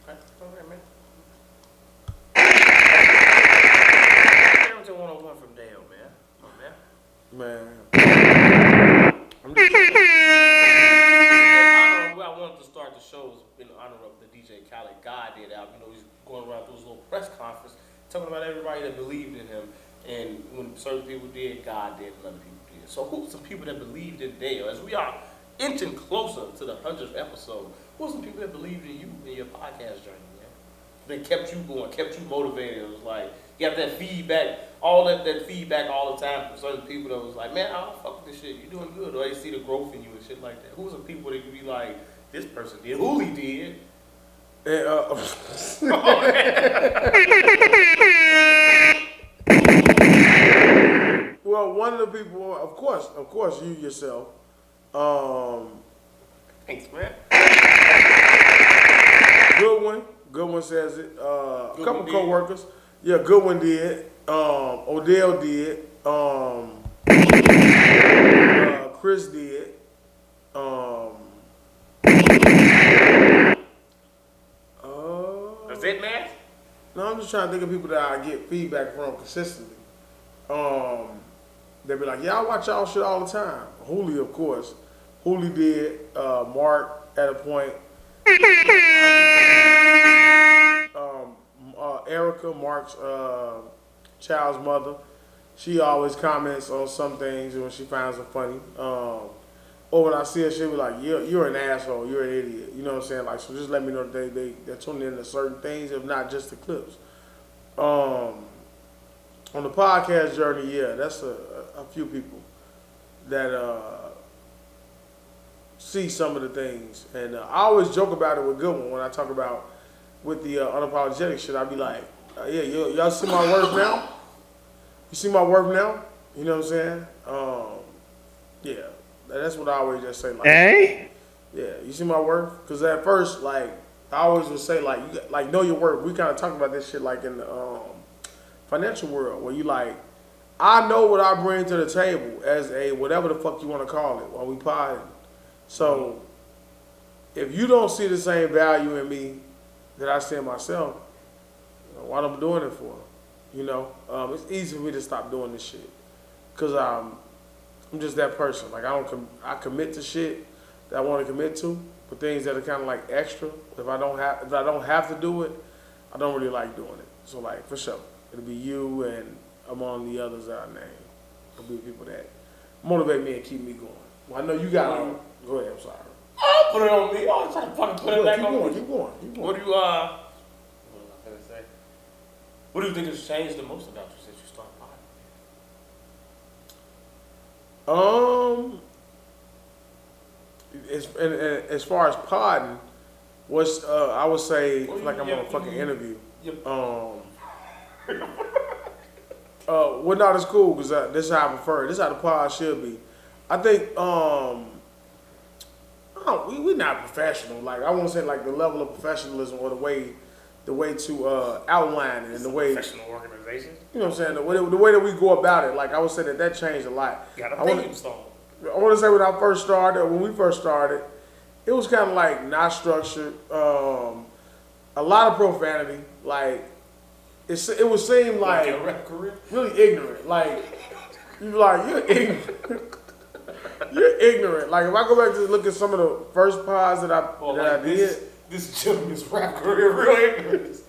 Okay, okay, man. Down 101 from daeo, man. Come on, man. I'm just I wanted to start the shows in honor of the DJ Khaled God did out. You know, he's going around through his little press conference talking about everybody that believed in him. And when certain people did, God did, and other people did. So who's some people that believed in daeo? As we are inching closer to the 100th episode, who's some people that believed in you in your podcast journey, man? That kept you going, kept you motivated. It was like, you got that feedback, all that feedback all the time from certain people that was like, man, I don't fuck with this shit. You're doing good. Or they see the growth in you and shit like that. Who's some people that you be like, this person did, who he did? Well, one of the people, of course, you yourself. Thanks, man. Good one says it. A couple co-workers. Yeah, Goodwin did. Odell did. Chris did. That's it, man? No, I'm just trying to think of people that I get feedback from consistently. They be like, yeah, I watch y'all shit all the time. Hooli, of course. Hooli did. Mark at a point. Erica, Mark's child's mother, she always comments on some things when she finds them funny. Or when I see her, she'll be like, you're an asshole, you're an idiot. You know what I'm saying? Like, so just let me know that they're tuning into certain things, if not just the clips. On the podcast journey, yeah, that's a few people that see some of the things. And I always joke about it with Goodwin when I talk about with the unapologetic shit. I be like, yeah, y'all see my work now? You see my work now? You know what I'm saying? Yeah, that's what I always just say. Like, Eh? yeah, you see my work? Because at first, like, I always would say, like, know your worth. We kind of talk about this shit, like, in the financial world, where you, like, I know what I bring to the table as a whatever the fuck you want to call it while we potting. So, if you don't see the same value in me that I see in myself, what I'm doing it for? You know, it's easy for me to stop doing this shit because I'm just that person. Like I commit to shit that I want to commit to, but things that are kind of like extra. If I don't have to do it, I don't really like doing it. So like for sure, it'll be you and among the others that I name. It'll be people that motivate me and keep me going. Well, I know you got. Go ahead. I'm sorry. I'll put it on me. I'm trying to fucking put it back on me. Keep going. What do you What do you think has changed the most about you since you started podding? As far as podding, what's I would say like I'm on a fucking interview. Well, not as cool because this is how I prefer it. This is how the pod should be. I think we're not professional. Like I won't say like the level of professionalism or the way to outline it and the way Professional organization. You know what I'm saying? The way that we go about it. Like I would say that changed a lot. Got a thinking stone. I want to say when we first started, it was kind of like not structured. A lot of profanity. Like it would seem like your rap career? Really ignorant. Like you're ignorant. You're ignorant. Like if I go back to look at some of the first pods that I did. This gentleman's rap career real ignorant.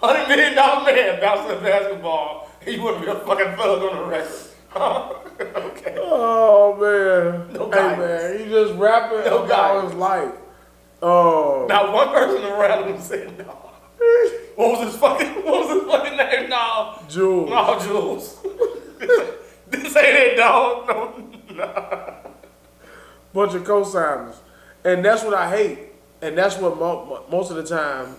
$100 million man bouncing a basketball You want to be a fucking thug on the record. Okay. Oh man. No Hey guidance. man, he just rapping No about guidance. his life. Oh. Not one person around him said no. What was his fucking name? No. Jules. No, Jules. This ain't it, dog. No. Bunch of cosigners. And that's what I hate. And that's what most of the time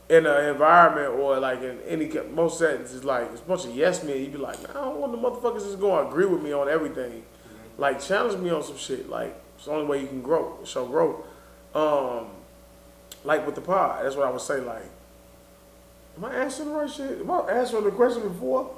in an environment or like in most settings is like, it's a bunch of yes men. You be like, nah, I don't want the motherfuckers that's going to agree with me on everything. Mm-hmm. Like, challenge me on some shit. Like, it's the only way you can show growth. Like with the pod, that's what I would say. Like, am I answering the right shit? Am I answering the question before?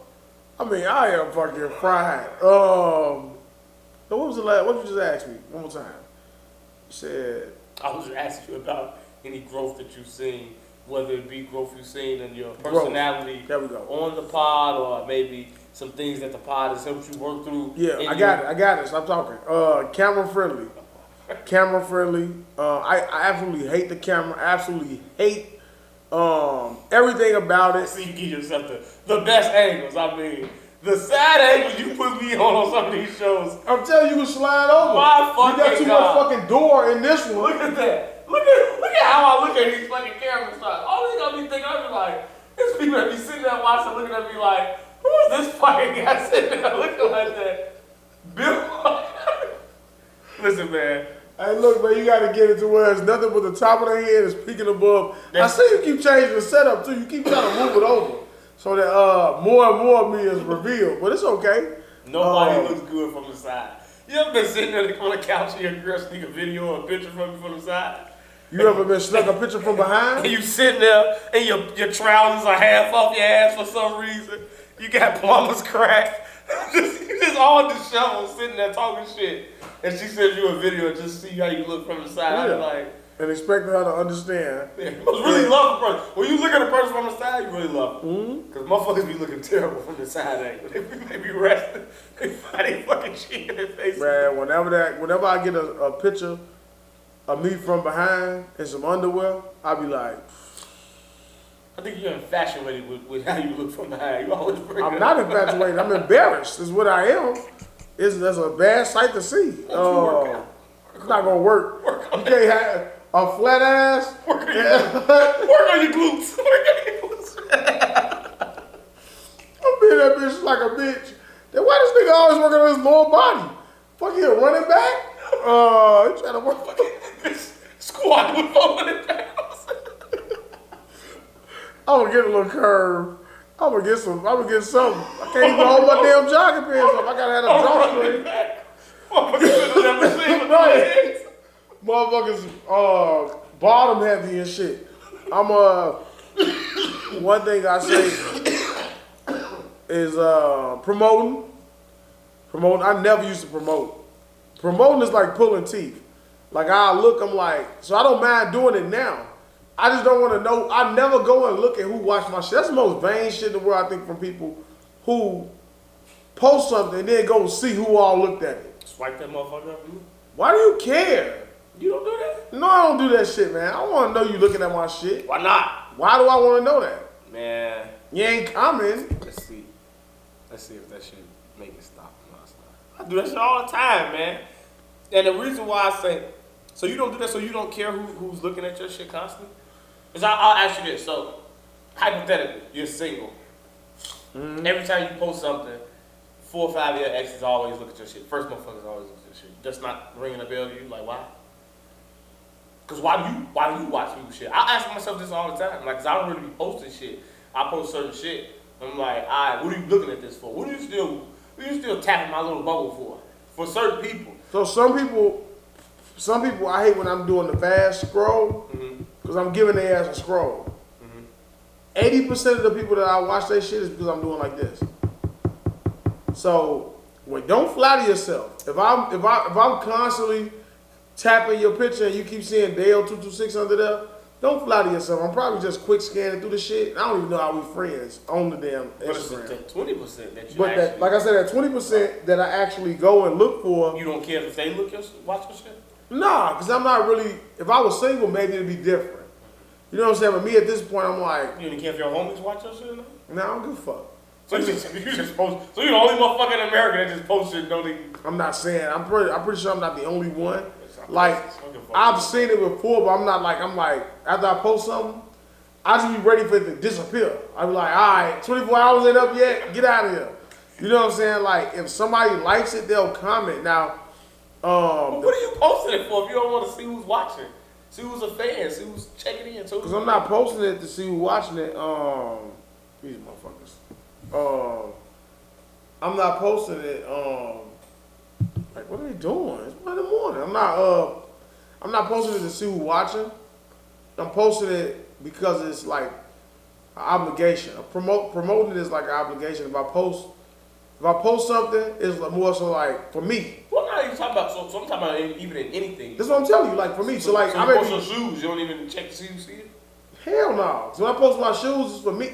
I mean, I am fucking fried. What was the last? What did you just ask me? One more time. You said. I was asking you about any growth that you've seen, whether it be growth you've seen in your personality There we go. on the pod, or maybe some things that the pod has helped you work through. Yeah, I got it. Stop talking. Camera friendly. Camera friendly. I absolutely hate the camera. I absolutely hate everything about it. So you give yourself the best angles. I mean, the side angles you put me on some of these shows. I'm telling you, you can slide over. My You got too much fucking door in this one. Look at that. Look at how I look at these fucking camera shots. All they gonna be thinking, I'll be like, there's people that be sitting there watching, looking at me like, who is this fucking guy sitting there looking like that? Bill. Listen, man. Hey, look, man, you got to get it to where it's nothing but the top of their head is peeking above. I see you keep changing the setup, too. You keep trying to move it over so that more and more of me is revealed. But it's okay. Nobody looks good from the side. You ever been sitting there on the couch and your girl sneak a video or a picture from you from the side? You ever been snuck a picture from behind? And you sitting there and your trousers are half off your ass for some reason. You got plumber's crack. You just all disheveled sitting there talking shit. And she sends you a video and just see how you look from the side. Yeah. I'm like, and expecting her to understand. yeah, you must really love a person. When you look at a person from the side, you really love them. Because motherfuckers be looking terrible from the side angle. They be resting. They find their fucking cheek in their face. Man, whenever I get a picture of me from behind in some underwear, I be like, I think you're infatuated with how you look from behind. You always bring I'm not infatuated. I'm embarrassed. Is what I am. That's a bad sight to see. It's not gonna work. You can't have a flat ass. Work on your glutes. I'm being that bitch like a bitch. Then why this nigga always working on his lower body? Fuck, he a running back? He trying to work fucking squat with 400 pounds. I'm gonna get a little curve. I'm gonna get something. I can't even hold my damn jogging pants up. I gotta have a drawstring. Motherfuckers, bottom heavy and shit. I'm one thing I say is promoting. I never used to promote. Promoting is like pulling teeth. Like I'm like, so I don't mind doing it now. I just don't want to know. I never go and look at who watched my shit. That's the most vain shit in the world, I think, from people who post something and then go see who all looked at it. Swipe that motherfucker up. Why do you care? You don't do that? No, I don't do that shit, man. I don't want to know you looking at my shit. Why not? Why do I want to know that? Man. You ain't commenting. Let's see if that shit make it stop. I do that shit all the time, man. And the reason why I say, so you don't do that, so you don't care who's looking at your shit constantly? Because I'll ask you this. So, hypothetically, you're single. Mm-hmm. Every time you post something, 4 or 5 of your exes always look at your shit. First motherfuckers always look at your shit. That's not ringing a bell to you? Like, why? Because why do you watch people's shit? I ask myself this all the time. Like, because I don't really be posting shit. I post certain shit. I'm like, all right, what are you looking at this for? What are you still tapping my little bubble for? For certain people. So some people I hate when I'm doing the fast scroll because I'm giving their ass a scroll. 80% of the people that I watch their shit is because I'm doing like this. So don't flatter yourself. If I'm constantly tapping your picture and you keep seeing daeo 226 under there, don't flatter yourself. I'm probably just quick scanning through the shit. I don't even know how we friends on the damn Instagram. But it's the 20% that you But actually... like I said, that 20% that I actually go and look for. You don't care if they watch your shit? Nah, because I'm not really, if I was single, maybe it'd be different. You know what I'm saying? But me at this point, I'm like... You don't care if your homies watch your shit? Nah, I don't give a fuck. So you just post. So you're the only motherfucker in America that just posts shit. Don't even. I'm not saying. I'm pretty sure I'm not the only one. Like I've seen it before, but I'm like after I post something, I just be ready for it to disappear. I be like, all right, 24 hours ain't up yet. Get out of here. You know what I'm saying? Like if somebody likes it, they'll comment. Now, what are you posting it for if you don't want to see who's watching? See who's a fan. See who's checking in. Because I'm not posting it to see who's watching it. These motherfuckers. I'm not posting it. Like what are they doing? It's 1 in the morning. I'm not posting it to see who's watching. I'm posting it because it's like an obligation. Promoting it is like an obligation. If I post something, it's more so like for me. Well, not even talking about. So I'm talking about even in anything. That's what I'm telling you. Like for me, so like I post your shoes. You don't even check to see who see it. Hell no. So when I post my shoes, it's for me.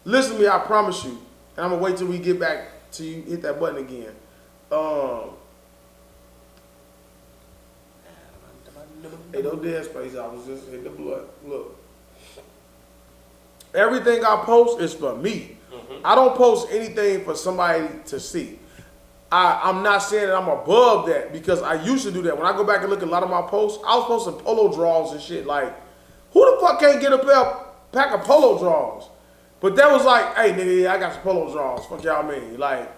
Listen to me. I promise you. And I'm gonna wait till we get back to you hit that button again. Hey, no dead space. I was just in the blood. Look. Everything I post is for me. Mm-hmm. I don't post anything for somebody to see. I'm not saying that I'm above that because I used to do that. When I go back and look at a lot of my posts, I was posting polo draws and shit. Like, who the fuck can't get a pack of polo draws? But that was like, hey, nigga, I got some polo draws. Fuck y'all mean. Like,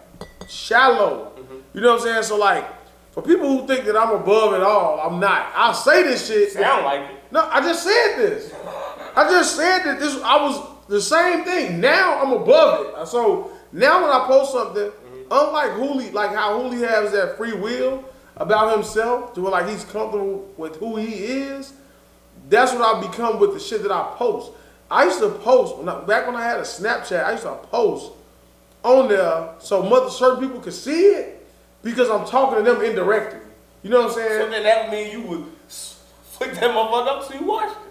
shallow. Mm-hmm. You know what I'm saying? So, like, for people who think that I'm above it all, I'm not. I'll say this shit. Sound like it. No, I just said this. I just said that this. I was the same thing. Now I'm above it. So now when I post something, unlike Hooli, like how Hooli has that free will about himself, to where like he's comfortable with who he is, that's what I've become with the shit that I post. I used to post back when I had a Snapchat. I used to post on there so certain people could see it because I'm talking to them indirectly. You know what I'm saying? So then that would mean you would flick that motherfucker up so you watched it.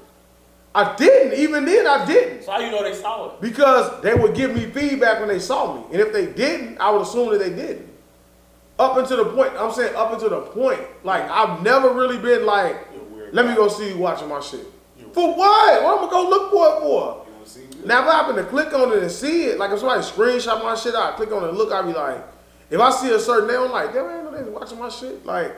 I didn't. Even then, I didn't. So how you know they saw it? Because they would give me feedback when they saw me. And if they didn't, I would assume that they didn't. Up until the point, I'm saying up until the point, like I've never really been like, let me go see you watching my shit. For what? What am I gonna look for it for? Now if I happen to click on it and see it, like if somebody screenshot my shit out, I click on it and look, I'd be like, if I see a certain name, I'm like, damn, I ain't know they was watching my shit. Like,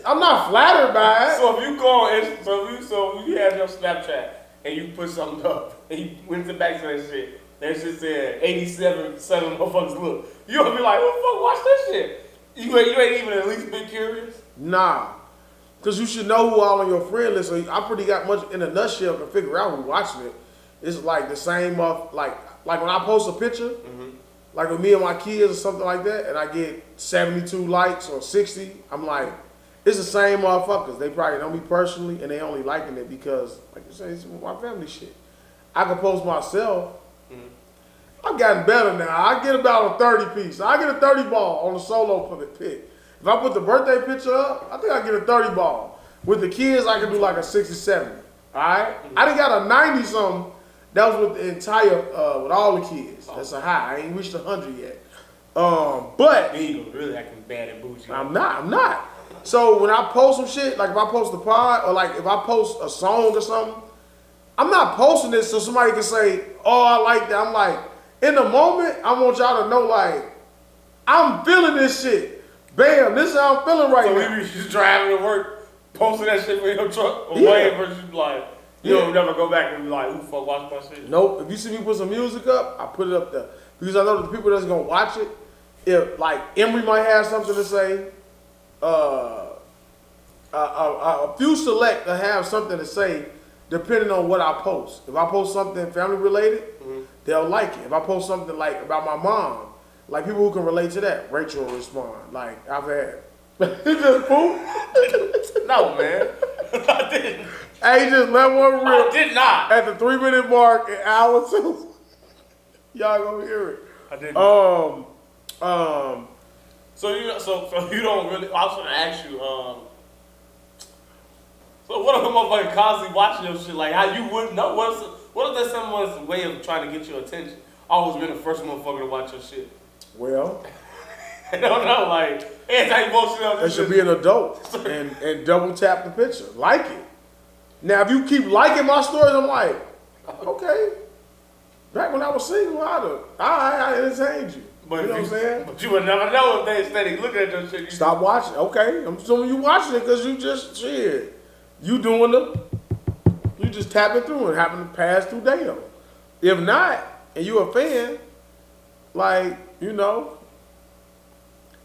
I'm not flattered by it. So if you go on, so you have your Snapchat and you put something up and you went back to that shit, that shit said 87% of motherfuckers look. You gonna be like, who the fuck watch this shit? You ain't even at least been curious? Nah. Because you should know who all on your friend list. So I pretty got much in a nutshell can figure out who's watching it. It's like the same of like when I post a picture, like with me and my kids or something like that, and I get 72 likes or 60, I'm like, it's the same motherfuckers. They probably know me personally, and they only liking it because, like you say, it's my family shit. I can post myself. I've gotten better now. I get about a 30 piece. I get a 30 ball on the solo pick. If I put the birthday picture up, I think I get a 30 ball. With the kids, I can do like a 67. All right? I done got a 90 something. That was with the entire, with all the kids. That's a high. I ain't reached 100 yet. But you really acting bad and bougie. I'm not. So when I post some shit, like if I post a pod or like if I post a song or something, I'm not posting this so somebody can say, oh, I like that. I'm like, in the moment, I want y'all to know, like, I'm feeling this shit. Bam, this is how I'm feeling right now. So you just driving to work, posting that shit for your truck, or waiting versus like, you don't never go back and be like, who the fuck watch my shit? Nope. If you see me put some music up, I put it up there. Because I know the people that's going to watch it, if, like, Emery might have something to say, a few select will have something to say depending on what I post. If I post something family related, they'll like it. If I post something like about my mom, like people who can relate to that, Rachel will respond. Like I've had. You just poop? No, man. I didn't. Hey, he just let one rip. I did not. At the 3-minute mark in hour 2. Y'all gonna hear it. I didn't. So you don't really. I was gonna ask you. So what if a motherfucker constantly watching your shit? Like how you wouldn't know? What if that's someone's way of trying to get your attention? Always been the first motherfucker to watch your shit. Well, I don't know. Like every time you post it, it should be an adult and double tap the picture, like it. Now if you keep liking my stories, I'm like, okay. Back when I was single, I entertained you. But you know what I'm saying? But you would never know if they steady looking at your shit. Stop watching. Okay, I'm assuming you watching it because you just shit. You doing you just tapping through and happen to pass through daeo. If not, and you a fan, like, you know,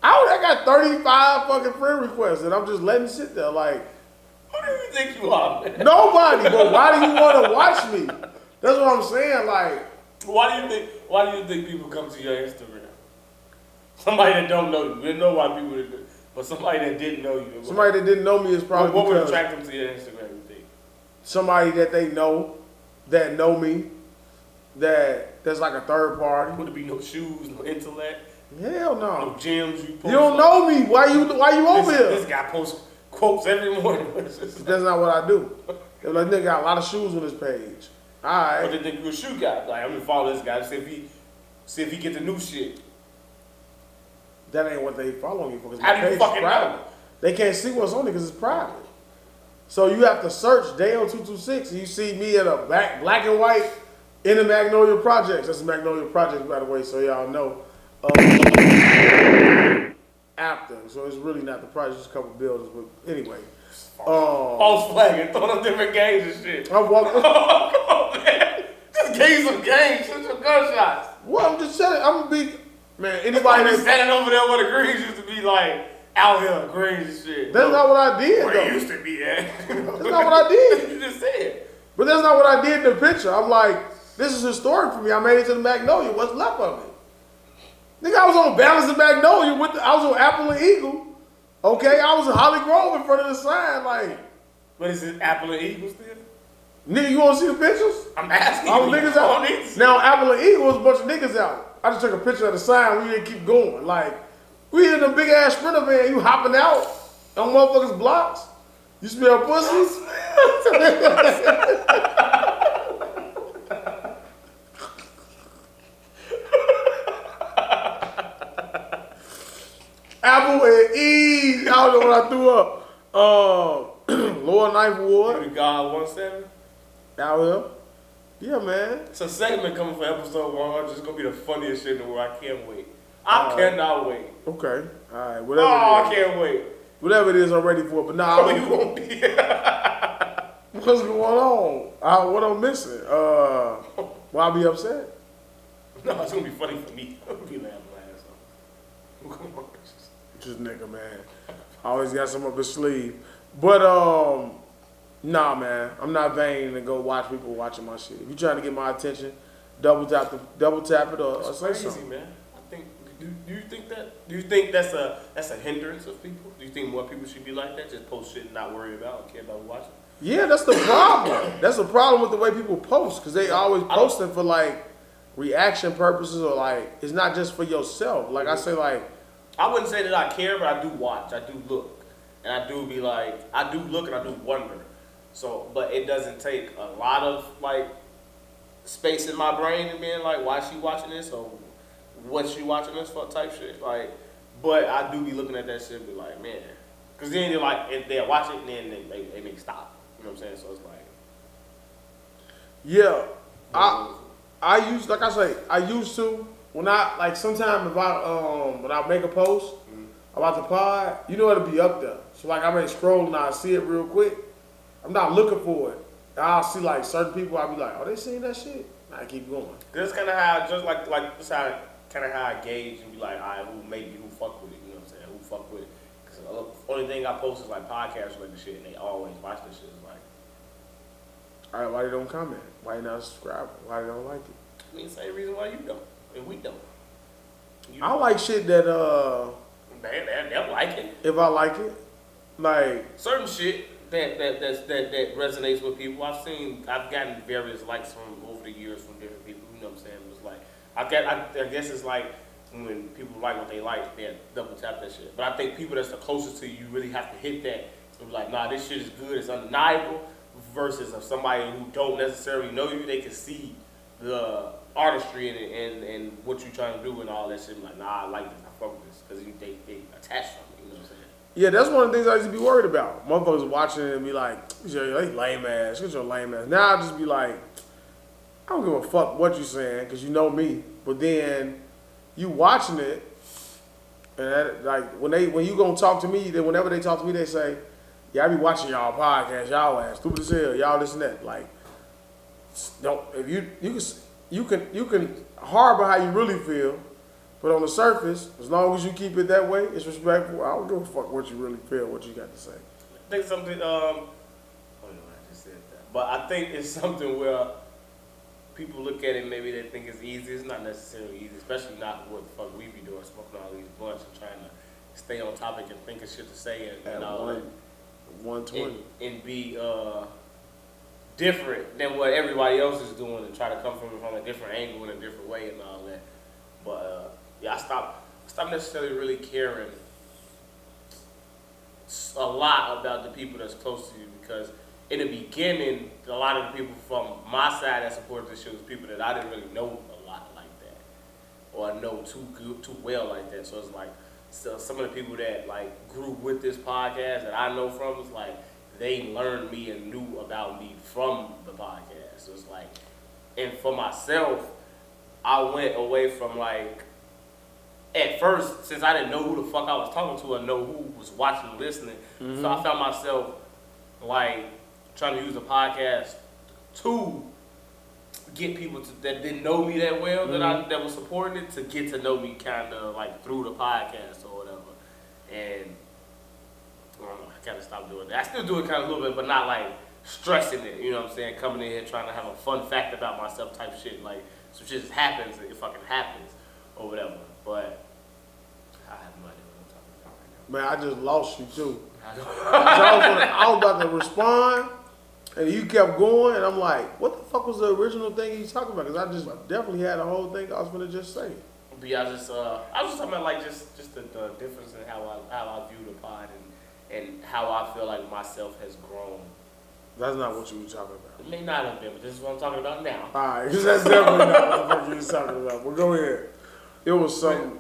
I got 35 fucking friend requests and I'm just letting it sit there. Like, who do you think you are, man? nobody. But why do you want to watch me? That's what I'm saying. Like, why do you think people come to your Instagram? Somebody that don't know you. We know why people did it, but somebody that didn't know you. Somebody that didn't know me is probably what would attract them to your Instagram, you think? Somebody that they know, that know me, that's like a third party. Would there be no shoes, no intellect? Hell no. No gyms you post. You don't know me. Why you over here? This guy posts quotes every morning. That's not what I do. They're like, nigga got a lot of shoes on his page. Alright. But they think you a shoe guy. Like, I'm gonna follow this guy, see if he get the new shit. That ain't what they follow me for. How do you fucking know? They can't see what's on it because it's private. So you have to search daeo226 and you see me at a black and white in the Magnolia Projects. That's the Magnolia Projects, by the way, so y'all know. After. So it's really not the project, just a couple buildings. But anyway. False flagging, throwing up different games and shit. I'm walking. Come on, man. Just games some games, shoot some gunshots. Well, I'm just saying, I'm gonna be, man, anybody that's standing over there where the greens used to be like out here, greens and shit. That's not what I did, where though. it used to be at. That's not what I did. You just said. But that's not what I did in the picture. I'm like, this is historic for me. I made it to the Magnolia. What's left of it? Nigga, I was on Balance and Magnolia. I was on Apple and Eagle. Okay, I was in Holly Grove in front of the sign. Like, but is it Apple and Eagle still? Nigga, you want to see the pictures? I'm asking all you. Niggas out. Now, Apple and Eagle was a bunch of niggas out. I just took a picture of the sign. We didn't keep going. Like, we in a big ass Sprinter van. You hopping out on motherfuckers' blocks. You smell pussies? Apple and E. I don't know what I threw up. Lower Ninth Ward. You the God 17? Out here. Yeah, man. It's a segment coming for episode 100. It's going to be the funniest shit in the world. I can't wait. I cannot wait. Okay. All right. Whatever. I can't wait. Whatever it is, I'm ready for it. But nah. You won't be. What's going on? What I'm missing? Why I be upset? No, it's going to be funny for me. I'm going to be laughing my ass off. Just nigga, man. Always got some up his sleeve. But, nah, man. I'm not vain to go watch people watching my shit. If you trying to get my attention, double tap it or say something. Man. I think. Do you think that? Do you think that's a hindrance of people? Do you think more people should be like that? Just post shit and not worry about and care about watching? Yeah, that's the problem. That's the problem with the way people post because they always posting for like reaction purposes or like it's not just for yourself. Like I say, like I wouldn't say that I care, but I do watch. I do look, and I do be like I do look and I do wonder. So, but it doesn't take a lot of like space in my brain and being like, why is she watching this or what's she watching this for type shit. Like, but I do be looking at that shit and be like, man, because then they're like they'll watch it and then they make stop. You know what I'm saying? So it's like, yeah, I used to when I like sometimes if when I make a post about the pod, you know it'll be up there. So like I may scroll and I see it real quick. I'm not looking for it. I'll see like certain people. I'll be like, oh, they seen that shit. I keep going. That's kind of how just like this how kind of how I gauge and be like, all right, who fuck with it? You know what I'm saying? Who fuck with it? Because the only thing I post is like podcasts related shit, and they always watch this shit. It's like, all right, why they don't comment? Why they not subscribe? Why they don't like it? I mean, same reason why you don't, and we don't. I like shit that they like it. If I like it, like certain shit that resonates with people. I've gotten various likes from over the years from different people. You know what I'm saying? It's like I guess it's like when people like what they like, they double tap that shit. But I think people that's the closest to you really have to hit that. So be like, nah, this shit is good. It's undeniable. Versus of somebody who don't necessarily know you, they can see the artistry in it and what you're trying to do and all that shit. I'm like, nah, I like this. I fuck with this because they attach something. You know what I'm saying? Yeah, that's one of the things I used to be worried about. Motherfuckers watching it and be like, they lame ass. Get your lame ass. Now I just be like, don't give a fuck what you saying, because you know me. But then you watching it, and that, like when you gonna talk to me, then whenever they talk to me, they say, "Yeah, I be watching y'all podcast, y'all ass stupid as hell, y'all this and that." Like, don't if you can harbor how you really feel, but on the surface, as long as you keep it that way, it's respectful. I don't give a fuck what you really feel, what you got to say. I think something. I just said that, but I think it's something where people look at it, maybe they think it's easy. It's not necessarily easy, especially not what the fuck we be doing, smoking all these blunts and trying to stay on topic and think of shit to say and all that. 120. And be different than what everybody else is doing and try to come from a different angle in a different way and all that. But yeah, I stopped necessarily really caring a lot about the people that's close to you, because in the beginning, a lot of the people from my side that supported this shit was people that I didn't really know a lot like that, or know too well like that. So it's like, so some of the people that like grew with this podcast that I know from, was like they learned me and knew about me from the podcast. So it's like, and for myself, I went away from like, at first, since I didn't know who the fuck I was talking to or know who was watching and listening, so I found myself like trying to use the podcast to get people that didn't know me that well, that was supporting it, to get to know me kind of like through the podcast or whatever. And I don't know, I kind of stopped doing that. I still do it kind of a little bit, but not like stressing it, you know what I'm saying? Coming in here trying to have a fun fact about myself type shit. Like, some shit just happens, it fucking happens or whatever. But I have no idea what I'm talking about right now. Man, I just lost you too. I was about to respond, and you kept going, and I'm like, what the fuck was the original thing you talking about? Because I just definitely had a whole thing I was gonna just say. But yeah, I was just talking about like just the difference in how I view the pod and how I feel like myself has grown. That's not what you were talking about. It may not have been, but this is what I'm talking about now. Alright, because that's definitely not what the fuck you were talking about. Well, go ahead. It was something.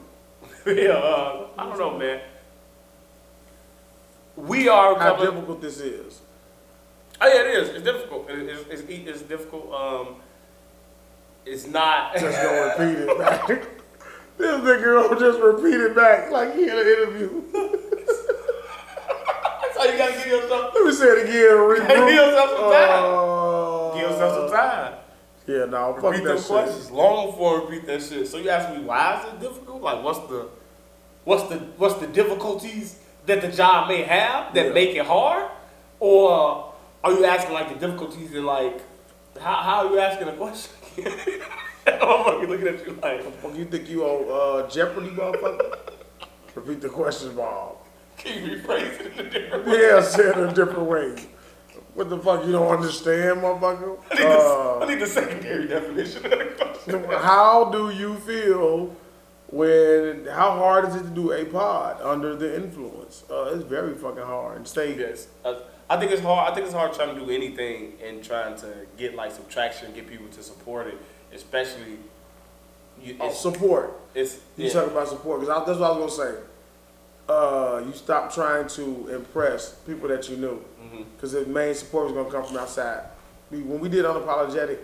Yeah, I don't know, man. We are how difficult this is. Oh yeah, it is. It's difficult. It's difficult. It's not. Just gonna repeat it back. This nigga gonna just repeat it back like he in an interview. That's how you gotta give yourself. Let me say it again. Give yourself some time. Give yourself some time. Yeah, no, fuck repeat that them questions. shit. Long before repeat that shit. So you ask me, why is it difficult? Like, what's the difficulties that the job may have that make it hard? Or are you asking like the difficulties in like how are you asking a question? I'm fucking looking at you like, You think you on Jeopardy, motherfucker? Repeat the question, Bob. can you rephrase it in a different way? Yeah, say it in a different way. What the fuck you don't understand, motherfucker? I need the secondary definition of the question. How do you feel how hard is it to do a pod under the influence? It's very fucking hard. And stay. Yes. I think it's hard. I think it's hard trying to do anything and trying to get like some traction, get people to support it, especially. Support. You talk about support, because that's what I was gonna say. You stop trying to impress people that you knew, because the main support was gonna come from outside. When we did Unapologetic,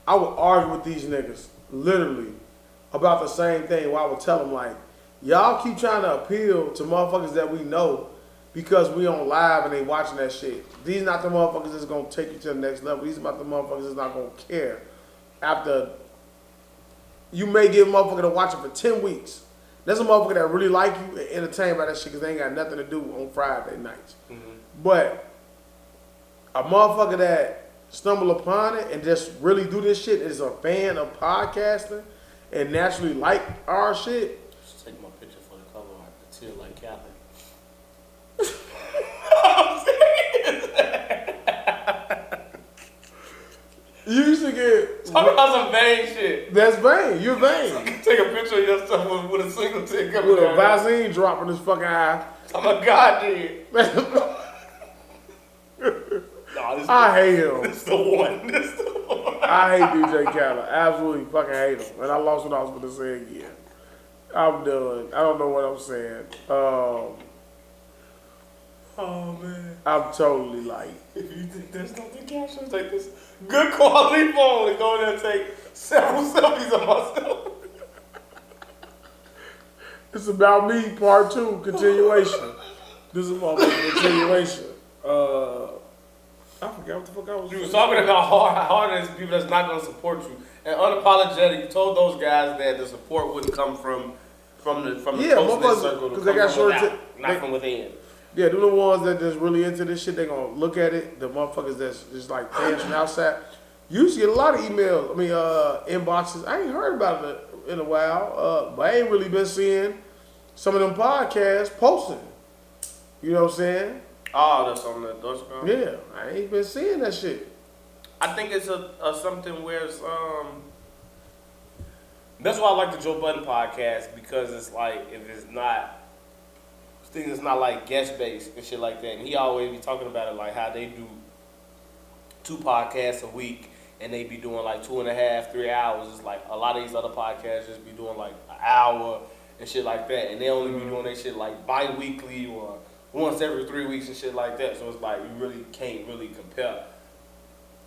I would argue with these niggas literally about the same thing. Where I would tell them like, y'all keep trying to appeal to motherfuckers that we know because we on live and they watching that shit. These not the motherfuckers that's gonna take you to the next level. These about the motherfuckers that's not gonna care after. You may get a motherfucker to watch it for 10 weeks. There's a motherfucker that really like you and entertained by that shit because they ain't got nothing to do on Friday nights. But a motherfucker that stumble upon it and just really do this shit is a fan of podcasting and naturally like our shit. Just take my picture for the cover art. The tear like Khaled. You used to get talk about some vain shit. That's vain. You're vain. Take a picture of yourself with a single tear coming With a down. Vaseline dropping his fucking eye. I'm a goddamn. I hate him. This the one. I hate DJ Khaled. Absolutely fucking hate him. And I lost what I was going to say again. I'm done. I don't know what I'm saying. Oh man. I'm totally like, If you think there's nothing cash, I'll take this good quality phone and go in there and take several selfies of myself. it's about me, part 2, continuation. This is my continuation. I forgot what the fuck I was You was saying. talking about how hard it is people that's not going to support you. And unapologetic, you told those guys that the support wouldn't come from the close-knit circle. Because they got short not from within. Yeah, they're the ones that just really into this shit. They gonna look at it. The motherfuckers that's just like fans from outside. You used to get a lot of emails. I mean, inboxes. I ain't heard about it in a while, but I ain't really been seeing some of them podcasts posting. You know what I'm saying? Oh, that's on the Dutch girl? Yeah, I ain't been seeing that shit. I think it's a something where it's that's why I like the Joe Budden podcast, because it's like if it's not things it's not like guest based and shit like that. And he always be talking about it like how they do 2 podcasts a week and they be doing like 2.5, 3 hours. It's like a lot of these other podcasts just be doing like an hour and shit like that. And they only be doing that shit like bi-weekly or once every 3 weeks and shit like that. So it's like you really can't really compare.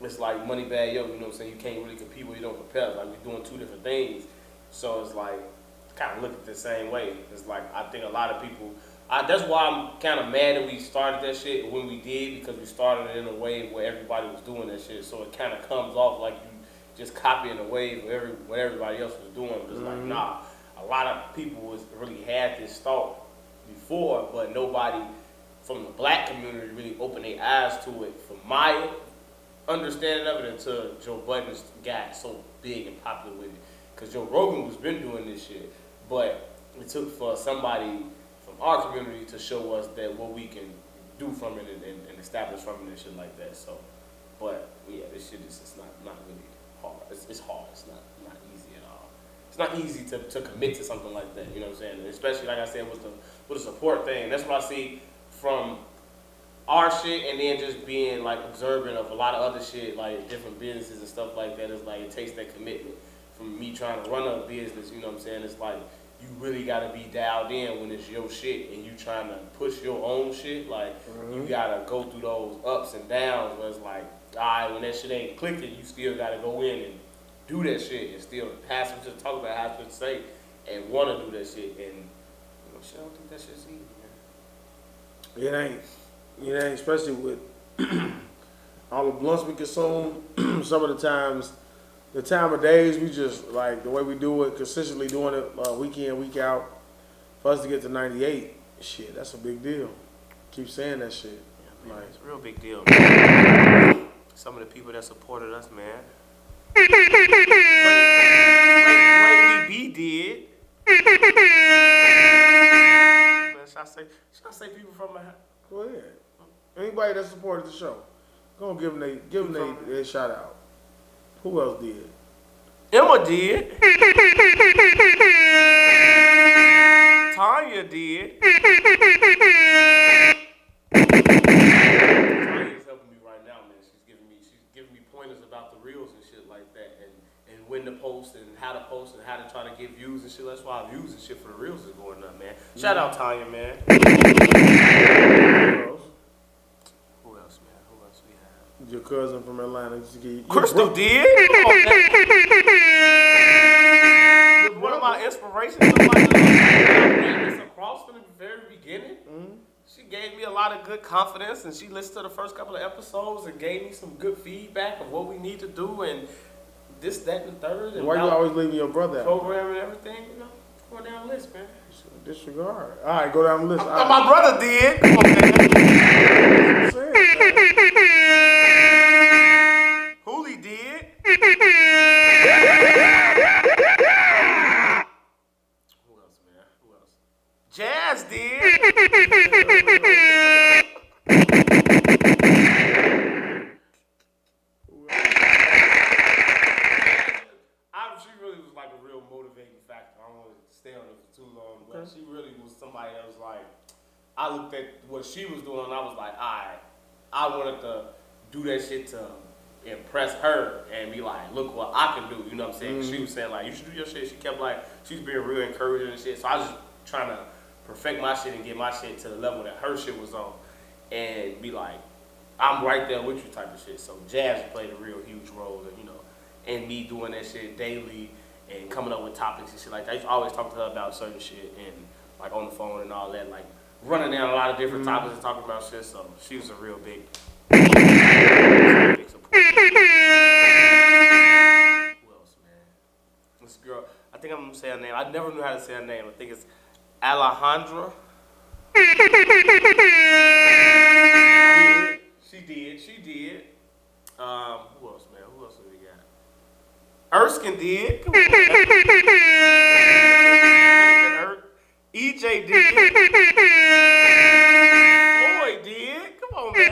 It's like money bad yo, you know what I'm saying? You can't really compete when you don't compare. It's like we're doing 2 different things. So it's like kind of look at it the same way. It's like I think a lot of people. That's why I'm kind of mad that we started that shit when we did, because we started it in a wave where everybody was doing that shit. So it kind of comes off like you just copying the wave of what everybody else was doing. It's like, nah, a lot of people really had this thought before, but nobody from the black community really opened their eyes to it. From my understanding of it until Joe Budden got so big and popular with it. Because Joe Rogan was been doing this shit, but it took for somebody from our community to show us that what we can do from it and establish from it and shit like that. So, but yeah, this shit is just not really hard. It's hard. It's not easy at all. It's not easy to commit to something like that. You know what I'm saying? And especially like I said with the support thing. That's what I see from our shit, and then just being like observant of a lot of other shit, like different businesses and stuff like that. It's like it takes that commitment from me trying to run a business. You know what I'm saying? It's like you really gotta be dialed in when it's your shit and you trying to push your own shit. Like you gotta go through those ups and downs where it's like, alright, when that shit ain't clicking, you still gotta go in and do that shit and still pass them to talk about how to say and wanna do that shit. And you know, shit, I don't think that shit's easy, man. It ain't, especially with all the blunts we consume. Some of the times, the time of days, we just like the way we do it, consistently doing it week in, week out. For us to get to 98, shit, that's a big deal. Keep saying that shit. Yeah, man, Like, it's a real big deal, man. Some of the people that supported us, man. Way we did. Man, should I say people from my house? go ahead. Anybody that supported the show, go and give them their shout out. Who else did? Emma did. Tanya did. Tanya's helping me right now, man. She's giving me pointers about the reels and shit like that, and when to post and how to post and how to try to get views and shit. That's why our views and shit for the reels is going up, man. Shout out Tanya, man. Who else, man? Who else we have? Your cousin from Atlanta. Crystal did. One of my inspirations of my life across from the very beginning. She gave me a lot of good confidence, and she listened to the first couple of episodes and gave me some good feedback of what we need to do and this, that, and the third. And why you always leaving your brother out? Program and everything, you know. Go down the list, man. Disregard. All right, go down the list. My brother did. Come on, man. Hooli did. Who else, man? Who else? JayZ did. She really was like a real motivating factor. I don't want to stay on it for too long, but she really was somebody that was like, I looked at what she was doing and I was like, alright, I wanted to do that shit to impress her and be like, look what I can do, you know what I'm saying? She was saying like, you should do your shit. She kept like, she was being real encouraging and shit. So I was just trying to perfect my shit and get my shit to the level that her shit was on. and be like, I'm right there with you type of shit. So Jazz played a real huge role in, in me doing that shit daily and coming up with topics and shit like that. I used to always talk to her about certain shit and like on the phone and all that, like running down a lot of different topics and talking about shit. So she was a real big support. Who else, man? This girl, I think I'm gonna say her name. I never knew how to say her name. I think it's Alejandra. She did. Who else, man? Who else do we got? Erskine did. Come on, man. EJ did. Floyd did. Come on, man.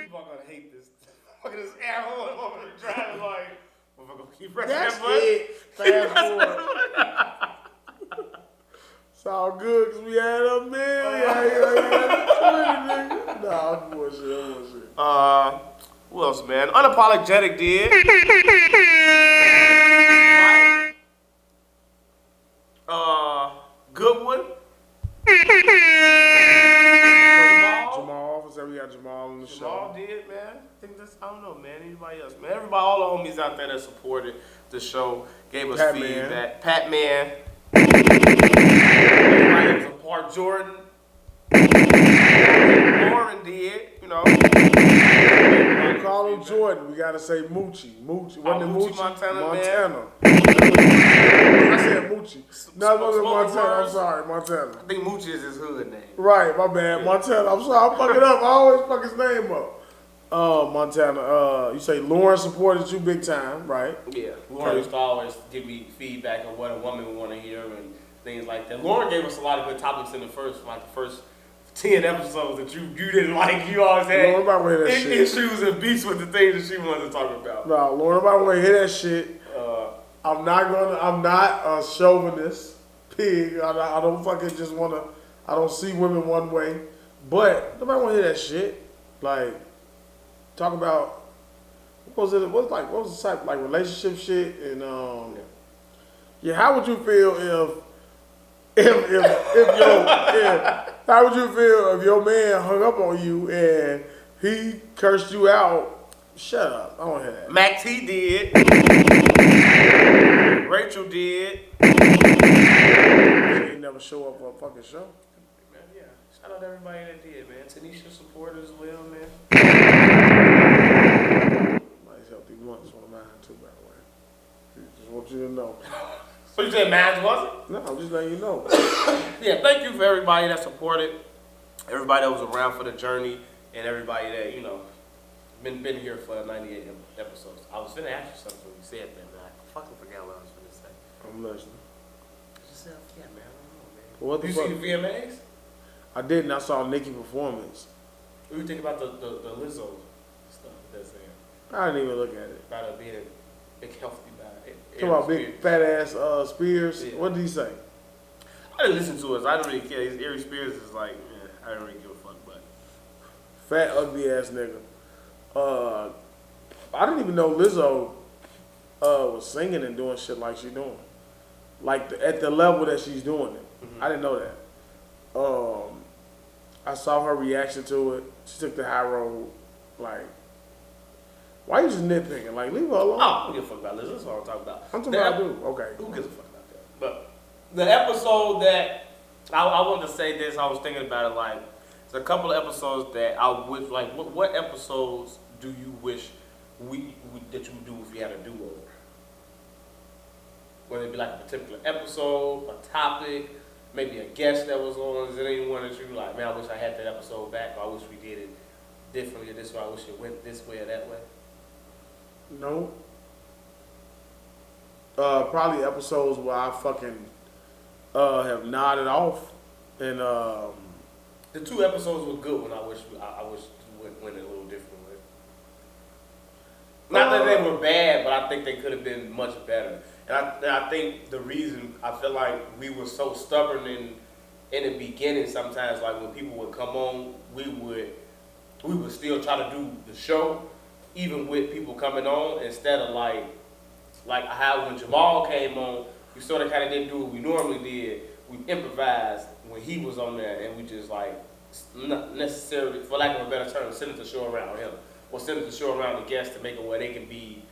People are gonna hate this. Look at this air horn over the driving like, we're gonna keep pressing that button. Fast forward. It's all good because we had a million. Nah, I'm bullshit. Who else, man? Unapologetic did. Goodwin. Jamal. We got Jamal on the show. Jamal did, man. I think that's, I don't know, man. Anybody else, man? Everybody, all the homies out there that supported the show, gave us feedback. Pat Man. Everybody that was a part Jordan. Lauren did, Call him Jordan. We gotta say Moochie. Moochie. Wasn't it Moochie? Montana. I said Moochie. No, it wasn't Montana. I'm sorry, Montana. I think Moochie is his hood name. Right, my bad. Yeah. Montana. I'm sorry. I'm fucking up. I always fuck his name up. Montana. You say Lauren supported you big time, right? Yeah. Lauren used to always give me feedback on what a woman would want to hear and things like that. Lauren gave us a lot of good topics in the first 10 episodes that you didn't like. You always had issues and beats with the things that she wanted to talk about. No, Lauren, nobody want to hear that shit. I'm not a chauvinist pig. I don't fucking just want to, I don't see women one way. But nobody want to hear that shit. Like, talk about, what was the type, like relationship shit? And, how would you feel how would you feel if your man hung up on you and he cursed you out? Shut up. I don't hear that. Max, he did. Rachel did. She ain't never show up for a fucking show. Man, yeah. Shout out to everybody that did, man. Tanisha supported as well, man. Nice healthy blunts on mine too, by the way. Just want you to know. So you said mine wasn't? No, I'm just letting you know. Yeah, thank you for everybody that supported, everybody that was around for the journey, and everybody that, been here for 98 episodes. I was finna ask you something when you said that, man. I fucking forgot what I was finna say. I'm listening. Just man. I don't know, man. What the fuck? You see the VMAs? I didn't. I saw Nicki performance. What do you think about the Lizzo stuff that's there? I didn't even look at it. About her being big, healthy guy. Talk about big fat ass Spears. Yeah. What did he say? I didn't listen to it. So I didn't really care. Ari Spears is like, I didn't really give a fuck. But fat ugly ass nigga. I didn't even know Lizzo was singing and doing shit like she's doing, like at the level that she's doing it. Mm-hmm. I didn't know that. I saw her reaction to it. She took the high road. Like, why you just nitpicking? Like, leave her alone. Oh, I don't give a fuck about Lizzo. That's what I'm talking about. I'm talking about I do. Okay. Who gives a fuck about that? But the episode that I wanted to say this, I was thinking about it. Like, there's a couple of episodes that I wish. Like, what episodes do you wish that you would do if you had a do-over? Whether it be like a particular episode, a topic, maybe a guest that was on. Is there anyone that you like, man, I wish I had that episode back, or I wish we did it differently, or this way, I wish it went this way or that way? No. Probably episodes where I fucking have nodded off, and the 2 episodes were good. When I wish you went a little different way. Not that they were bad, but I think they could have been much better. And I think the reason I feel like we were so stubborn in the beginning, sometimes like when people would come on, we would still try to do the show, even with people coming on, instead of like how when Jamal came on, we sort of kind of didn't do what we normally did. We improvised when he was on there, and we just like not necessarily, for lack of a better term, center the show around him, or center the show around the guests to make it where they can be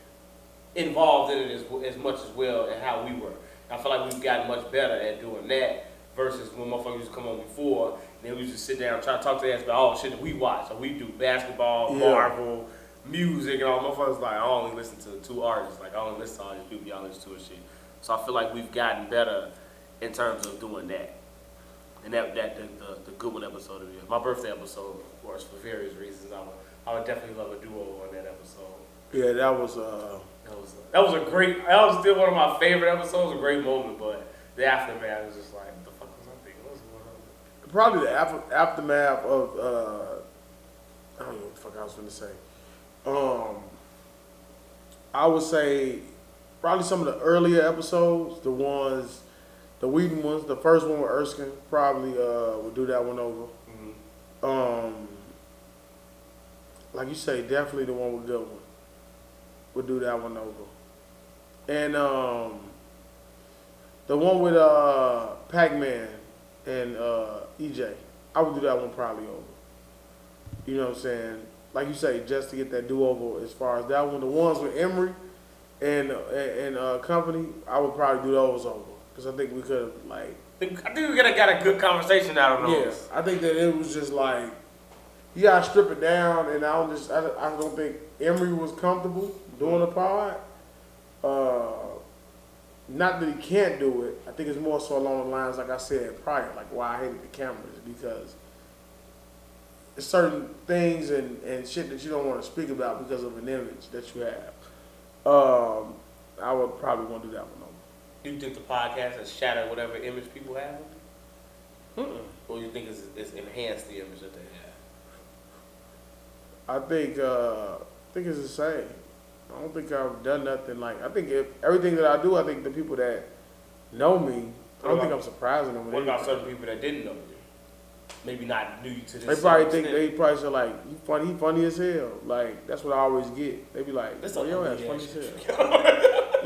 involved in it as much as well as how we were. I feel like we've gotten much better at doing that versus when motherfuckers used to come on before, and then we used to sit down and try to talk to us about all the shit that we watch. So we do basketball, Marvel, music, and all. Motherfuckers like, I only listen to 2 artists. Like, I only listen to all these people y'all listen to and shit. So I feel like we've gotten better in terms of doing that. And the good one episode of it. My birthday episode, of course, for various reasons, I would definitely love a duo on that episode. Yeah, that was still one of my favorite episodes, a great moment, but the aftermath was just like, what the fuck was I thinking? What's going on? probably the aftermath of I don't know what the fuck I was gonna say. I would say probably some of the earlier episodes, the Whedon ones, the first one with Erskine, probably would do that one over. Mm-hmm. Like you say, definitely the one with Goodwin would do that one over. And the one with Pac-Man and EJ, I would do that one probably over. You know what I'm saying? Like you say, just to get that do-over as far as that one. The ones with Emery and company, I would probably do those over. Because I think we could have, like... I think we got a good conversation out of those. Yeah, I think that it was just like, you gotta strip it down, and I don't think Emery was comfortable doing the pod. Not that he can't do it. I think it's more so along the lines, like I said prior, like why I hated the cameras, because there's certain things and shit that you don't want to speak about because of an image that you have. I would probably want to do that one over. Do you think the podcast has shattered whatever image people have? Mm-mm. Or you think it's enhanced the image that they have? I think it's the same. I don't think I've done nothing like. I think everything that I do, I think the people that know me, I don't think I'm surprising them. What about certain people that didn't know you? Maybe not knew you to this. They probably think they probably say like, he funny as hell. Like that's what I always get. They be like, oh, your ass funny as hell.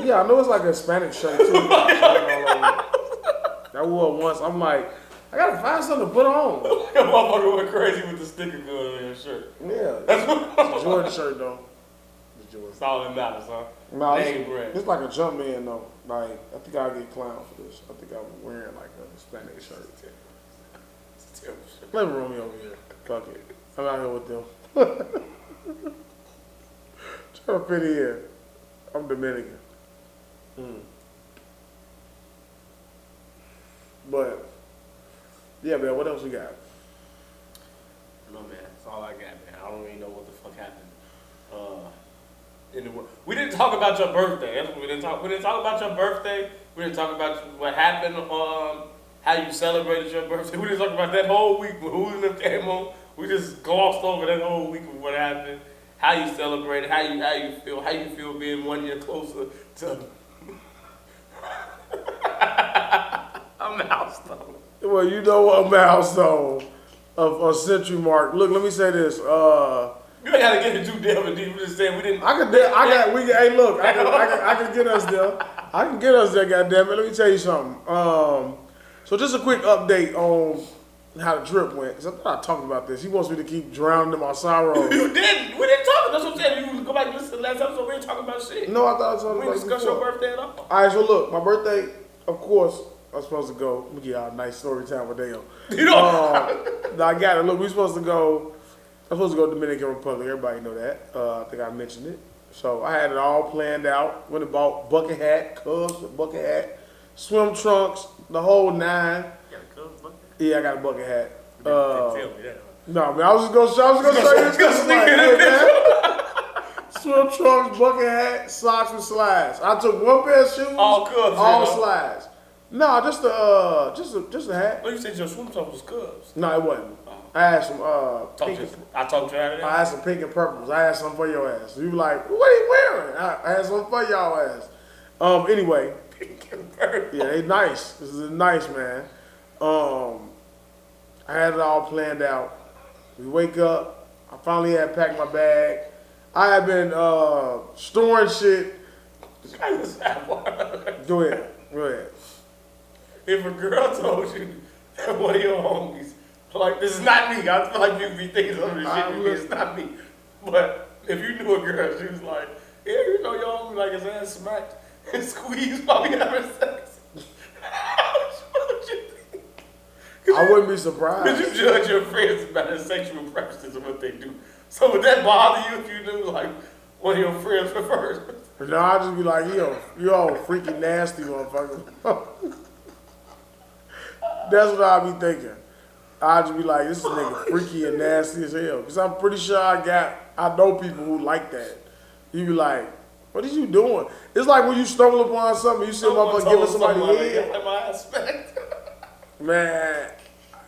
Yeah, I know it's like a Hispanic shirt too. I wore it once. I'm like, I gotta find something to put on. That motherfucker went crazy with the sticker gun on your shirt. Yeah, it's a Jordan shirt though. It's Jordan. That's all that matters, huh? No, it's like a jump man though. Like I think I'll get clown for this. I think I'm wearing like a Hispanic shirt. It's a terrible shirt. Let me roll me over here. Fuck it. I'm out here with them. Trying to fit in. I'm Dominican. But yeah, man, what else we got? No, man, that's all I got, man. I don't even know what the fuck happened. In the world. We didn't talk about your birthday. That's what we didn't talk. We didn't talk about your birthday. We didn't talk about what happened. How you celebrated your birthday. We didn't talk about that whole week when who in them came on. We just glossed over that whole week of what happened. How you celebrated. How you feel. How you feel being 1 year closer to a milestone. Well, you know what milestone of a century mark. Look, let me say this. You ain't gotta get it too damn deep. We just saying we didn't. Hey, look, I can get us there. I can get us there, goddammit. Let me tell you something. So just a quick update on how the trip went. Cause I thought I talked about this. He wants me to keep drowning in my sorrow. You didn't. We didn't talk. That's what I'm saying. You go back and listen to the last episode. We didn't talk about shit. No, I thought I was talking we about didn't discuss your birthday at all. All right, so look, my birthday, of course, I was supposed to go. Let me give y'all a nice story time with daeo. You know. I got it. Look, I'm supposed to go Dominican Republic. Everybody know that. I think I mentioned it. So I had it all planned out. Went and bought bucket hat, Cubs, bucket hat, swim trunks, the whole 9. You got a Cubs bucket? Yeah, I got a bucket hat. Tell me that. No, man, I was just gonna show you this. Man. Swim trunks, bucket hat, socks, and slides. I took one pair of shoes, all Cubs, all slides. No, just a hat. Oh, you said your swim trunks was Cubs. No, it wasn't. I had some pink. I talked you out of that. I had some pink and purples. I had some for your ass. You were like, what are you wearing? I had some for y'all ass. Anyway. Pink and purple. Yeah, they nice. This is nice, man. I had it all planned out. We wake up. I finally had packed my bag. I had been storing shit. Go ahead. If a girl told you that one of your homies Like, this is not me. I feel like you be thinking some of this shit with me. It's not me. But if you knew a girl, she was like, yeah, you know, your homie like his ass smacked and squeezed while we having sex. What you think? I wouldn't be surprised. Because you judge your friends about their sexual preferences and what they do. So would that bother you if you knew, like, one of your friends prefers? No, I'd just be like, you all freaky nasty motherfucker. That's what I'd be thinking. I'd just be like, this nigga freaky and nasty as hell. Because I'm pretty sure I know people who like that. You be like, what are you doing? It's like when you stumble upon something, you see a motherfucker giving somebody head. Man,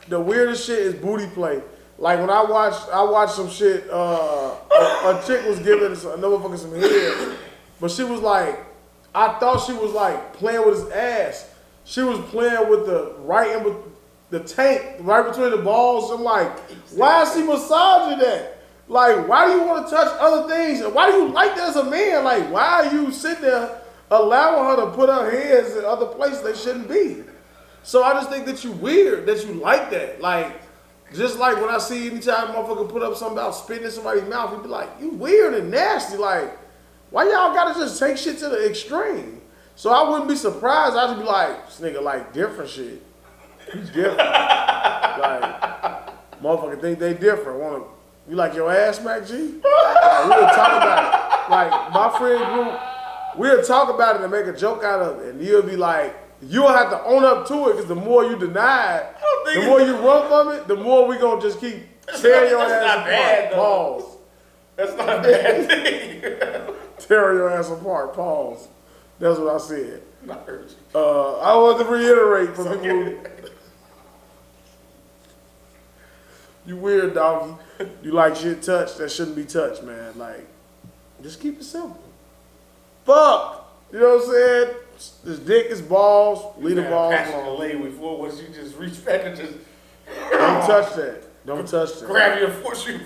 the weirdest shit is booty play. Like when I watched some shit, a chick was giving another motherfucker some head, but she was like, I thought she was like playing with his ass. She was playing with the tank right between the balls. I'm like, why is she massaging that? Like, why do you want to touch other things? And why do you like that as a man? Like, why are you sitting there allowing her to put her hands in other places they shouldn't be? So I just think that you weird, that you like that. Like, just like when I see anytime a motherfucker put up something about spitting in somebody's mouth, he'd be like, you weird and nasty. Like, why y'all gotta just take shit to the extreme? So I wouldn't be surprised. I'd just be like, this nigga like different shit. He's different. Like, motherfucker think they different. You like your ass smack, G? Like, we'll talk about it. Like, my friend group, we'll talk about it and make a joke out of it. And you'll be like, you'll have to own up to it because the more you deny it, the more you run from it, the more we gonna just keep tearing your ass apart. Bad, pause. That's not a bad thing. Tearing your ass apart. Pause. That's what I said. Not hurt you. I want to reiterate for people who, you weird doggy. You like shit touched that shouldn't be touched, man. Like, just keep it simple. Fuck. You know what I'm saying? This dick is balls. Leave the balls alone. Lay before was you just reach back and just don't touch that. Don't touch that. Grab you and force you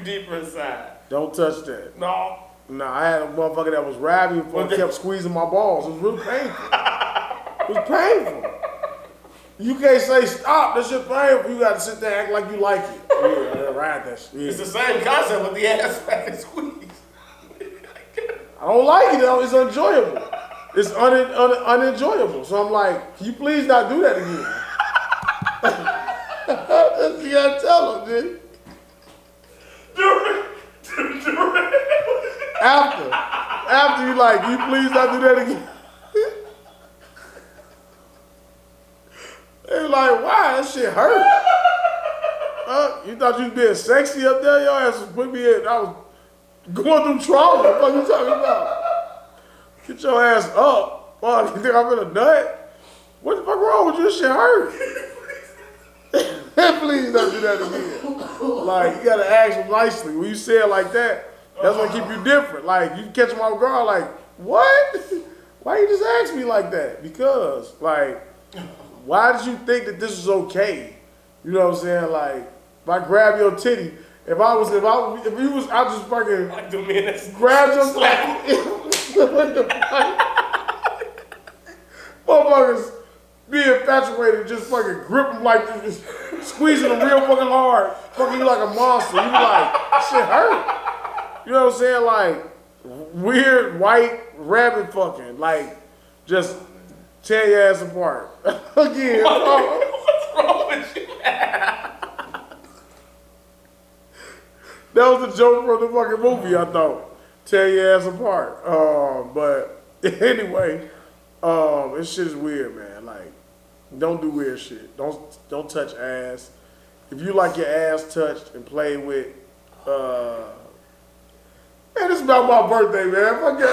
deeper inside. Don't touch that. No. No, I had a motherfucker that was grabbing me and kept squeezing my balls. It was really painful. It was painful. You can't say stop. That shit painful. You got to sit there and act like you like it. Yeah, ride that shit. It's the same concept with the ass back and squeeze. I don't like it though. It's enjoyable. It's unenjoyable. So I'm like, can you please not do that again? You gotta tell him, dude. After you like, can you please not do that again? They're like, why? That shit hurt. You thought you was being sexy up there? Your ass was putting me in. I was going through trauma. What are you talking about? Get your ass up. Fuck, you think I'm in a nut? What the fuck wrong with you? This shit hurt. Please don't do that again. Like, you gotta ask them nicely. When you say it like that, that's gonna keep you different. Like, you catch them off guard, like, what? Why you just ask me like that? Because, like, why did you think that this was okay? You know what I'm saying? Like, if I grab your titty, if you was, I just fucking like the minutes. Grab your what the fuck? Motherfuckers be infatuated, just fucking grip them like this, just squeezing them real fucking hard, fucking you like a monster. You be like, shit hurt. You know what I'm saying? Like, weird white rabbit fucking, like, just tear your ass apart. Again. What's wrong with you? That was the joke from the fucking movie, I thought. Tear your ass apart. But anyway, this shit is weird, man. Like, don't do weird shit. Don't touch ass. If you like your ass touched and played with, man, this is about my birthday, man. Fuck it.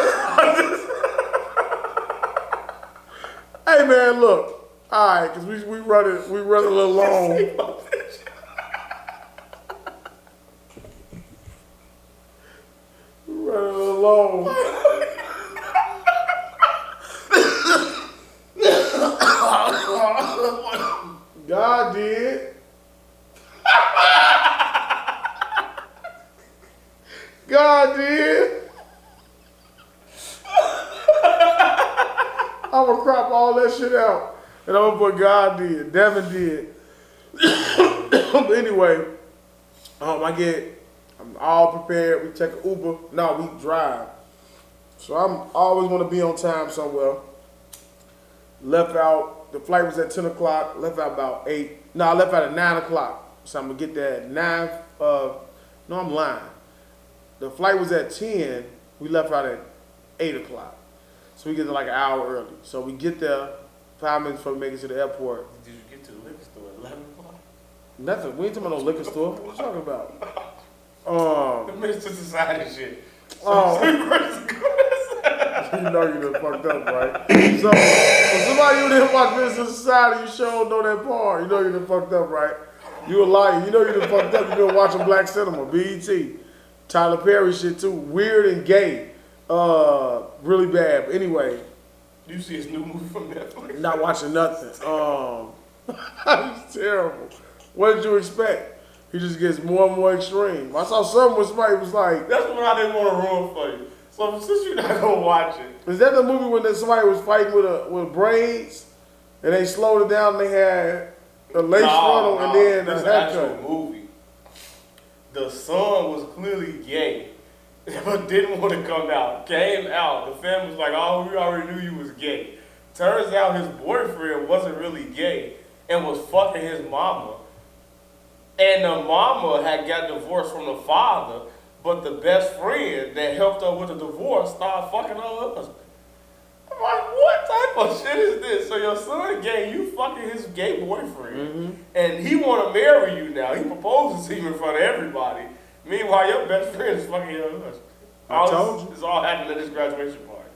Hey, man, look. All right, because we run a little long. Running alone. God did. God did. I'm gonna crop all that shit out and I'm gonna put God did. Devin did. Anyway, I'm all prepared. We take an Uber. No, we drive. So I'm always want to be on time somewhere. Left out, the flight was at 10 o'clock. Left out about 8. No, I left out at 9 o'clock. So I'm going to get there at 9. No, I'm lying. The flight was at 10. We left out at 8 o'clock. So we get there like an hour early. So we get there 5 minutes before we make it to the airport. Did you get to the liquor store at 11 o'clock? Nothing. We ain't talking about no liquor store. What you talking about? The Minister Society shit. Oh. You know you done fucked up, right? So, for somebody who didn't watch Minister Society, you sure know that part. You know you done fucked up, right? You a liar. You know you done fucked up. You been watching Black Cinema, BET. Tyler Perry shit too. Weird and gay. Really bad. But anyway. You see his new movie from Netflix? Not watching nothing. It's terrible. What did you expect? He just gets more and more extreme. I saw something where somebody was like... That's what I didn't want to ruin for you. So since you're not going to watch it... Is that the movie when somebody was fighting with braids? And they slowed it down and they had a lace frontal and then a haircut? Movie. The son was clearly gay, but didn't want to come out. Came out. The family was like, oh, we already knew you was gay. Turns out his boyfriend wasn't really gay and was fucking his mama. And the mama had got divorced from the father, but the best friend that helped her with the divorce started fucking her husband. I'm like, what type of shit is this? So your son gay, you fucking his gay boyfriend, and he want to marry you now. He proposes to you in front of everybody. Meanwhile, your best friend is fucking your husband. I told you. This all happened at this graduation party.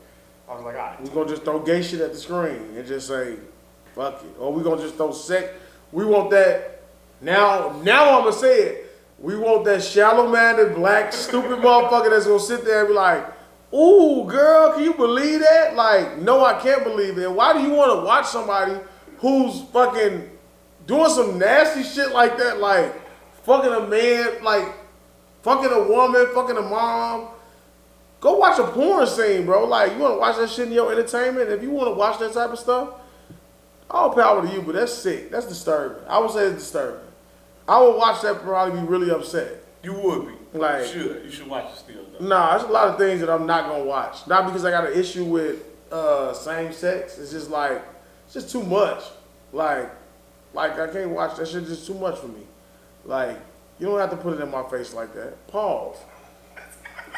I was like, all right. We're going to just throw gay shit at the screen and just say, fuck it. Or we're going to just throw sex. We want that. Now I'm going to say it. We want that shallow-minded, black, stupid motherfucker that's going to sit there and be like, ooh, girl, can you believe that? Like, no, I can't believe it. Why do you want to watch somebody who's fucking doing some nasty shit like that? Like, fucking a man, like, fucking a woman, fucking a mom. Go watch a porn scene, bro. Like, you want to watch that shit in your entertainment? If you want to watch that type of stuff, all power to you, but that's sick. That's disturbing. I would say it's disturbing. I would watch that and probably be really upset. You would be. Like, you should watch it still, though. Nah, there's a lot of things that I'm not going to watch. Not because I got an issue with same sex. It's just like, it's just too much. Like I can't watch that shit. It's just too much for me. Like, you don't have to put it in my face like that. Pause.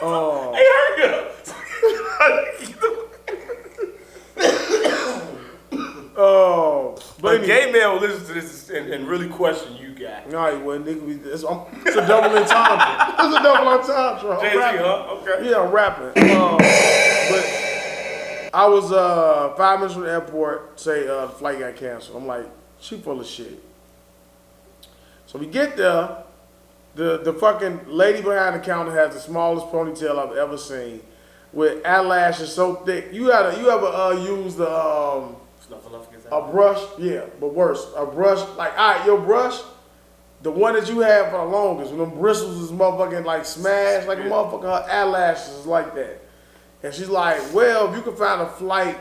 Hey, hurry up. But a gay man will listen to this and really question you guys. No, he wouldn't. It's a double entendre. It's a double entendre. JayZ, huh? Okay. Yeah, I'm rapping. But I was 5 minutes from the airport, say the flight got canceled. I'm like, she full of shit. So we get there. The fucking lady behind the counter has the smallest ponytail I've ever seen, with eyelashes so thick. You ever use a brush? Yeah, but worse, a brush. Like, all right, your brush, the one that you had for the longest, when them bristles is motherfucking like smashed like a motherfucker. Her eyelashes is like that, and she's like, well, if you can find a flight,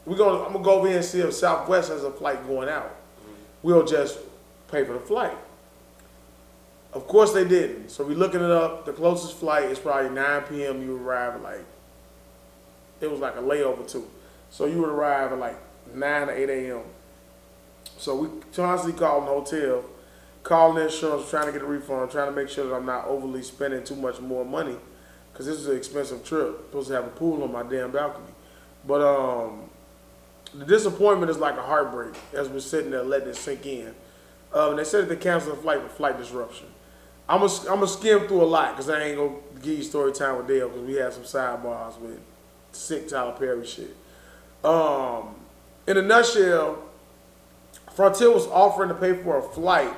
I'm gonna go over here and see if Southwest has a flight going out. We'll just pay for the flight. Of course they didn't. So we looking it up. The closest flight is probably 9 p.m. You arrive at like, it was like a layover too. So you would arrive at like 9 or 8 a.m. So we constantly calling the hotel, calling the insurance, trying to get a refund, trying to make sure that I'm not overly spending too much more money, because this is an expensive trip. I'm supposed to have a pool on my damn balcony. But the disappointment is like a heartbreak as we're sitting there letting it sink in. And they said that they canceled the flight for flight disruption. I'm gonna skim through a lot because I ain't gonna give you story time with Dale because we had some sidebars with sick Tyler Perry shit. In a nutshell, Frontier was offering to pay for a flight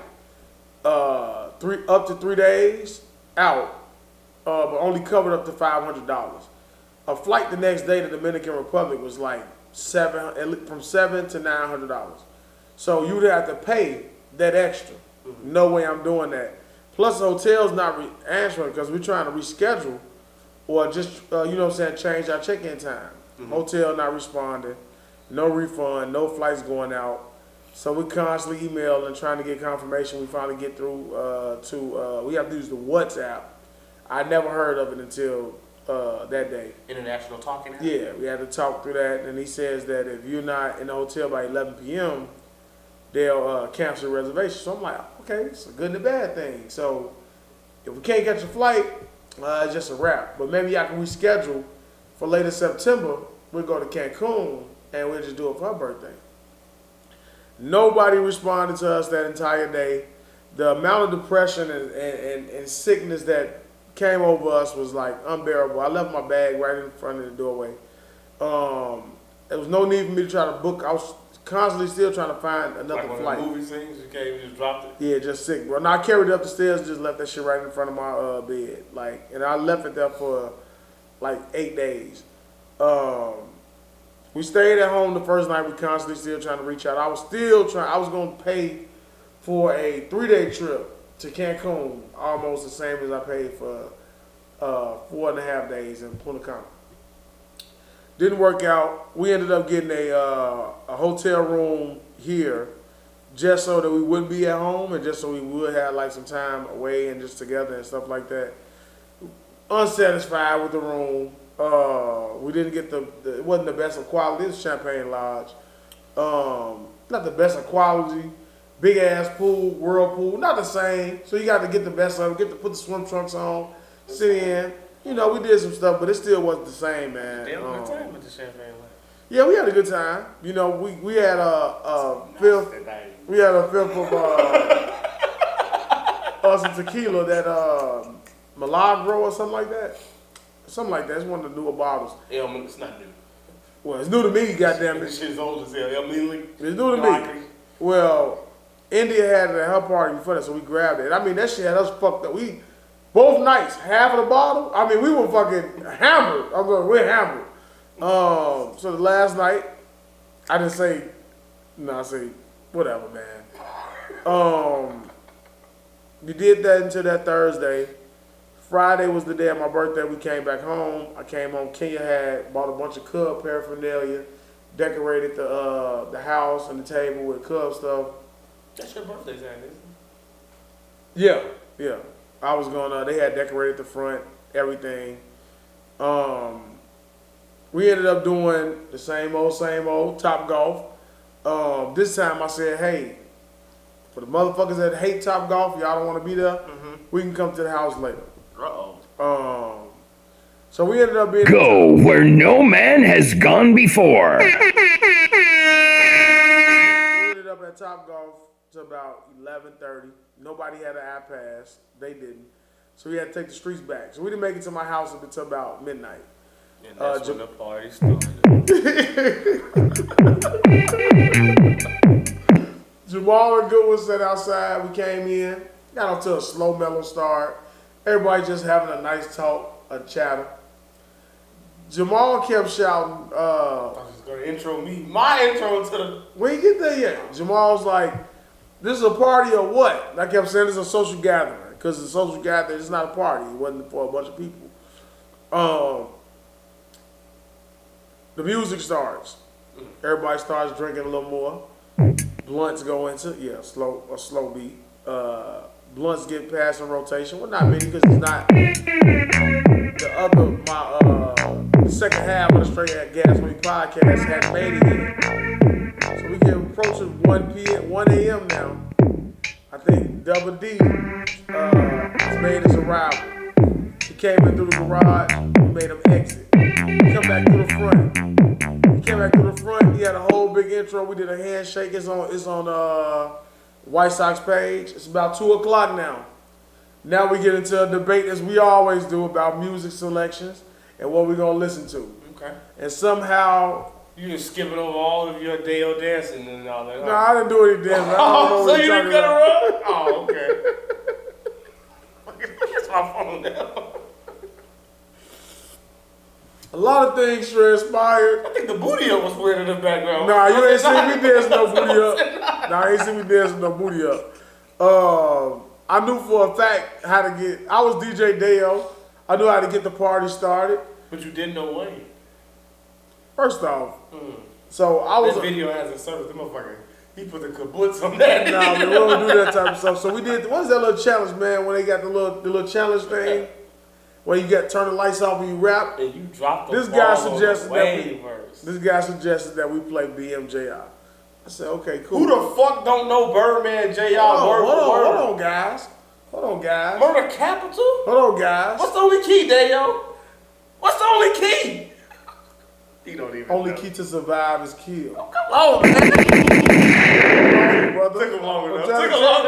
up to 3 days out, but only covered up to $500. A flight the next day to the Dominican Republic was like from $700 to $900. So you would have to pay that extra. No way I'm doing that. Plus the hotel's not answering because we're trying to reschedule or just, change our check-in time. Hotel not responding, no refund, no flights going out. So we constantly email and trying to get confirmation. We finally get through we have to use the WhatsApp. I never heard of it until that day. International talking app? Yeah, we had to talk through that, and he says that if you're not in the hotel by 11 p.m., they'll cancel your reservation. So I'm like, okay, it's a good and a bad thing. So if we can't catch a flight, it's just a wrap. But maybe I can reschedule for later September. We'll go to Cancun, and we'll just do it for her birthday. Nobody responded to us that entire day. The amount of depression and sickness that came over us was like unbearable. I left my bag right in front of the doorway. There was no need for me to try to book. I was constantly still trying to find another like flight. Like movie scenes, you can't even just drop it? Yeah, just sick. Well, I carried it up the stairs and just left that shit right in front of my bed. Like, and I left it there for like 8 days. We stayed at home the first night. We constantly still trying to reach out. I was going to pay for a 3-day trip to Cancun, almost the same as I paid for 4.5 days in Punta Cana. Didn't work out. We ended up getting a hotel room here just so that we wouldn't be at home and just so we would have like some time away and just together and stuff like that. Unsatisfied with the room. We didn't get it wasn't the best of quality. It was Champagne Lodge. Not the best of quality. Big ass pool, whirlpool, not the same. So you got to get the best of it, put the swim trunks on, sit in. You know, we did some stuff, but it still wasn't the same, man. They had a good time at the Champagne Lodge. Yeah, we had a good time. You know, we had a fifth of some tequila that Milagro or something like that. Something like that. It's one of the newer bottles. Yeah, I mean, it's not new. Well, it's new to me, goddamn it. This shit's old as hell. It's new to me. Well, India had it at her party before that, so we grabbed it. I mean, that shit had us fucked up. We both nights, half of the bottle. I mean, we were fucking hammered. We're hammered. So the last night, I didn't say, I say, whatever, man. We did that until that Thursday. Friday was the day of my birthday. We came back home. I came home. Kenya bought a bunch of Cub paraphernalia, decorated the house and the table with Cub stuff. That's your birthday, isn't it? Yeah. I was they had decorated the front, everything. We ended up doing the same old Top Golf. This time I said, hey, for the motherfuckers that hate Top Golf, y'all don't want to be there, we can come to the house later. So we ended up being... Go where no man has gone before. We ended up at Top Golf to about 11:30. Nobody had an iPass. They didn't. So we had to take the streets back. So we didn't make it to my house until about midnight. And that's when the party started. Jamal and Goodwin sat outside. We came in. Got off to a slow, mellow start. Everybody just having a nice talk, a chatter. Jamal kept shouting. I was just going to intro me. My intro to the... We ain't get there yet. Jamal's like, this is a party or what? And I kept saying this is a social gathering. Because it's a social gathering, it's not a party. It wasn't for a bunch of people. The music starts. Everybody starts drinking a little more. Blunts go into, a slow beat. Blunts get passed in rotation. Well, not many because it's not the second half of the Straight Gas Money podcast hadn't made it yet. So we get approaching 1 a.m. now. I think Double D has made his arrival. He came in through the garage. We made him exit. He come back through the front. He came back through the front. He had a whole big intro. We did a handshake. It's on White Sox page. It's about 2 o'clock now. Now we get into a debate, as we always do, about music selections and what we're gonna listen to. Okay. And somehow you just skipping over all of your daeo dancing and all that. No, I didn't do any dancing. So you didn't get a run? Oh, okay. That's my phone now. A lot of things transpired. I think the booty up was weird in the background. Nah, you ain't seen me dancing no booty up. Nah, I ain't seen me dancing no booty up. I knew for a fact how to get. I was DJ daeo. I knew how to get the party started. But you didn't know when. First off, so I was. This video has a service. The motherfucker He put the kibbutz on that. Nah, man, we don't do that type of stuff. So we did. What's that little challenge, man? When they got the little challenge thing, where you got turn the lights off when you rap. And you dropped the This guy ball suggested on the waivers. This guy suggested that we play BMJI. I said, okay, cool. Who the fuck don't know Birdman JR word for word? Hold on, guys. Murder Capital? Hold on, guys. What's the only key, daeo? What's the only key? He don't even Only know. key to survive is kill. Oh, come on, man. Brother. Took him long enough.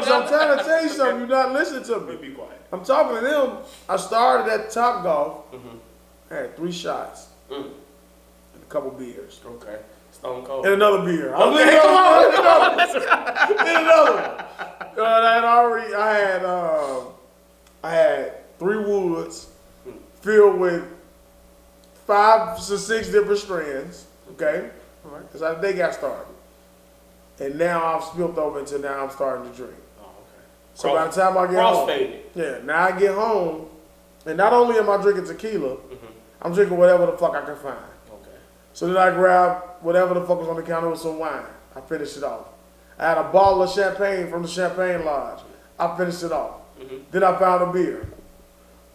I'm trying to tell you something. You're not listening to me. Be quiet. I'm talking to them. I started at Top Golf. I had 3 shots. And a couple beers. Okay. Stone Cold. And another beer. Okay, come on. And another one. I had 3 woods filled with 5 to 6 different strands. Okay? That's how the day got started. And now I've spilled over into now I'm starting to drink. Oh, okay. So by the time I get home, crossfaded. now I get home, and not only am I drinking tequila, I'm drinking whatever the fuck I can find. Okay. So then I grab whatever the fuck was on the counter with some wine. I finished it off. I had a bottle of champagne from the Champagne Lodge. I finished it off. Then I found a beer.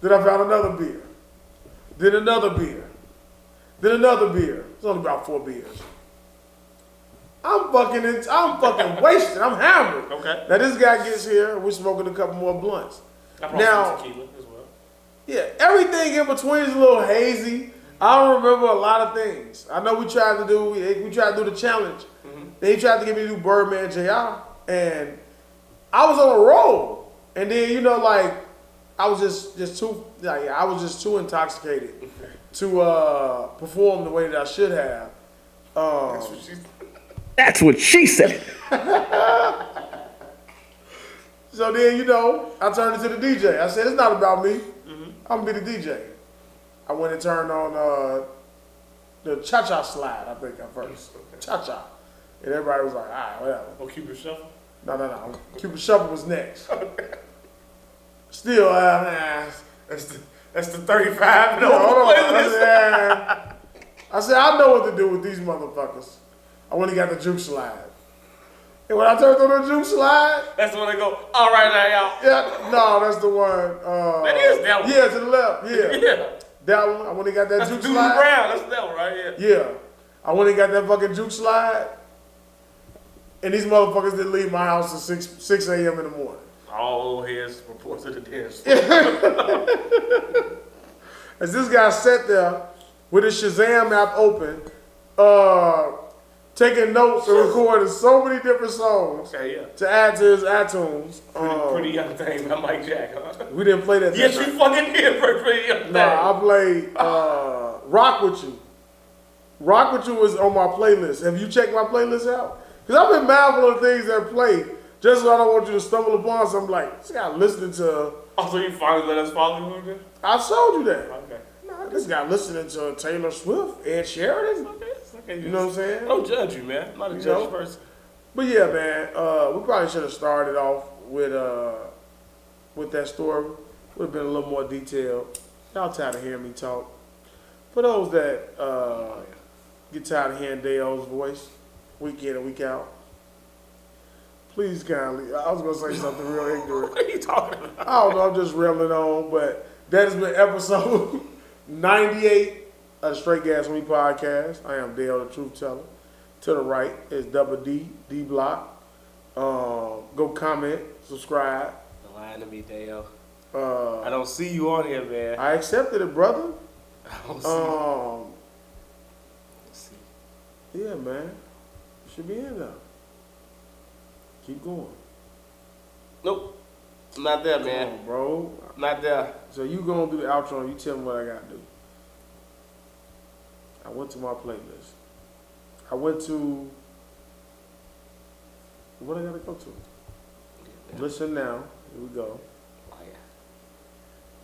Then I found another beer. Then another beer. Then another beer. It's only about 4 beers. I'm fucking wasted. I'm hammered. Okay. Now this guy gets here, we're smoking a couple more blunts. I brought Now, some tequila as well. yeah, everything in between is a little hazy. I don't remember a lot of things. I know we tried to do the challenge. Then he tried to get me to do Birdman JR, and I was on a roll. And then I was just too intoxicated to perform the way that I should have. That's what she said. So then, I turned into the DJ. I said, it's not about me. I'm going to be the DJ. I went and turned on the cha-cha slide, I think, at first. Cha-cha. And everybody was like, all right, whatever. Oh, Cupid Shuffle? No. Cupid Shuffle was next. Still, That's the 35. hold on. I said, I know what to do with these motherfuckers. I went and got the juke slide. And when I turned on the juke slide, That's the one they go, all right now, y'all. yeah, no, that's the one. That is that one. Yeah, to the left, yeah. Yeah. That one, I went and got that That's juke Doobie slide. Brown. That's that one right here. Yeah. I went and got that fucking juke slide. And these motherfuckers didn't leave my house at 6 a.m. in the morning. All old heads report to the dance. As this guy sat there with his Shazam app open, taking notes and recording so many different songs Okay, yeah. to add to his iTunes. Pretty young thing by Mike Jack, huh? We didn't play that. Yes, night. you fucking did, pretty young thing. Nah, I played Rock With You. Rock With You was on my playlist. Have you checked my playlist out? Because I've been mindful of things that play, just so I don't want you to stumble upon something like, this guy listening to... Oh, so you finally let us follow you on this? I showed you that. Okay. Nah, this guy listening to Taylor Swift, Ed Sheeran. Okay. You know what I'm saying? I don't judge you, man. I'm not a judge person. But yeah, man, we probably should have started off with that story. Would have been a little more detailed. Y'all tired of hearing me talk. For those that get tired of hearing Daeo's voice week in and week out, please kindly, I was going to say something real ignorant. What are you talking about? I don't know, I'm just rambling on, but that has been episode 98 of the Straight Gas Me podcast. I am Daeo, the Truth Teller. To the right is dblock. Go comment, subscribe. Don't lie to me, Daeo. I don't see you on here, man. I accepted it, brother. I don't see you. Let's see. Yeah, man. Should be in there. Keep going. Nope. I'm not there, man. Come on, bro. Not there. So you gonna do the outro and you tell me what I gotta do. I went to my playlist. I went to what I gotta go to. Listen now. Here we go.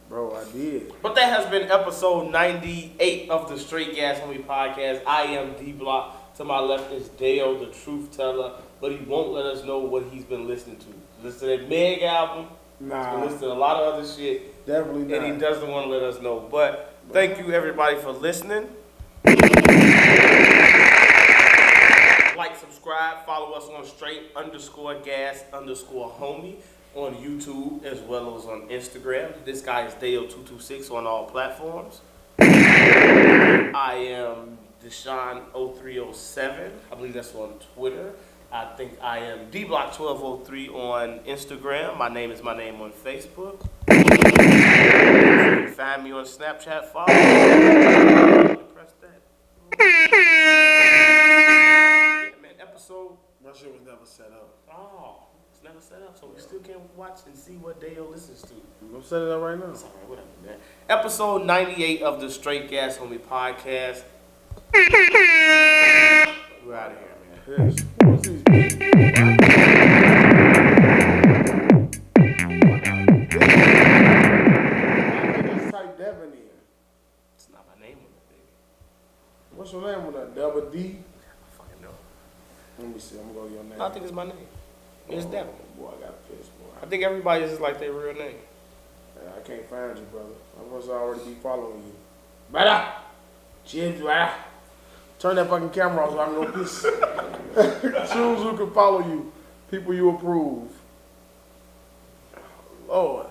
Bro, I did. But that has been episode 98 of the Straight Gas Homie podcast. I am dblock. To my left is Daeo, the Truth Teller, but he won't let us know what he's been listening to. Listen to that Meg album. He's been listening to a lot of other shit. Definitely not. And he doesn't want to let us know. But thank you everybody for listening. Like, subscribe, follow us on straight_gas_homie on YouTube as well as on Instagram. This guy is daeo226 on all platforms. I am Deshaun0307. I believe that's on Twitter. I think I am dblock1203 on Instagram. My name is my name on Facebook. You can find me on Snapchat. Follow me. Press that. Yeah, man, episode. My shit was never set up. Oh, it's never set up, so we still can't watch and see what daeo listens to. I'm setting it up right now. It's all right, whatever, man. Episode 98 of the Straight Gas Homie podcast. We're out of here, man. Yes. Who's these people? Just type Devin in. It's not my name on the thing. What's your name on that? Double D? I fucking know. Let me see. I'm gonna go to your name. I think it's my name. It's Devin. Boy, I got a piss, boy. I think everybody is like their real name. Yeah, I can't find you, brother. I must already be following you. Brother! Jim, brother. Turn that fucking camera off so I can go piss. Choose who can follow you. People you approve. Lord.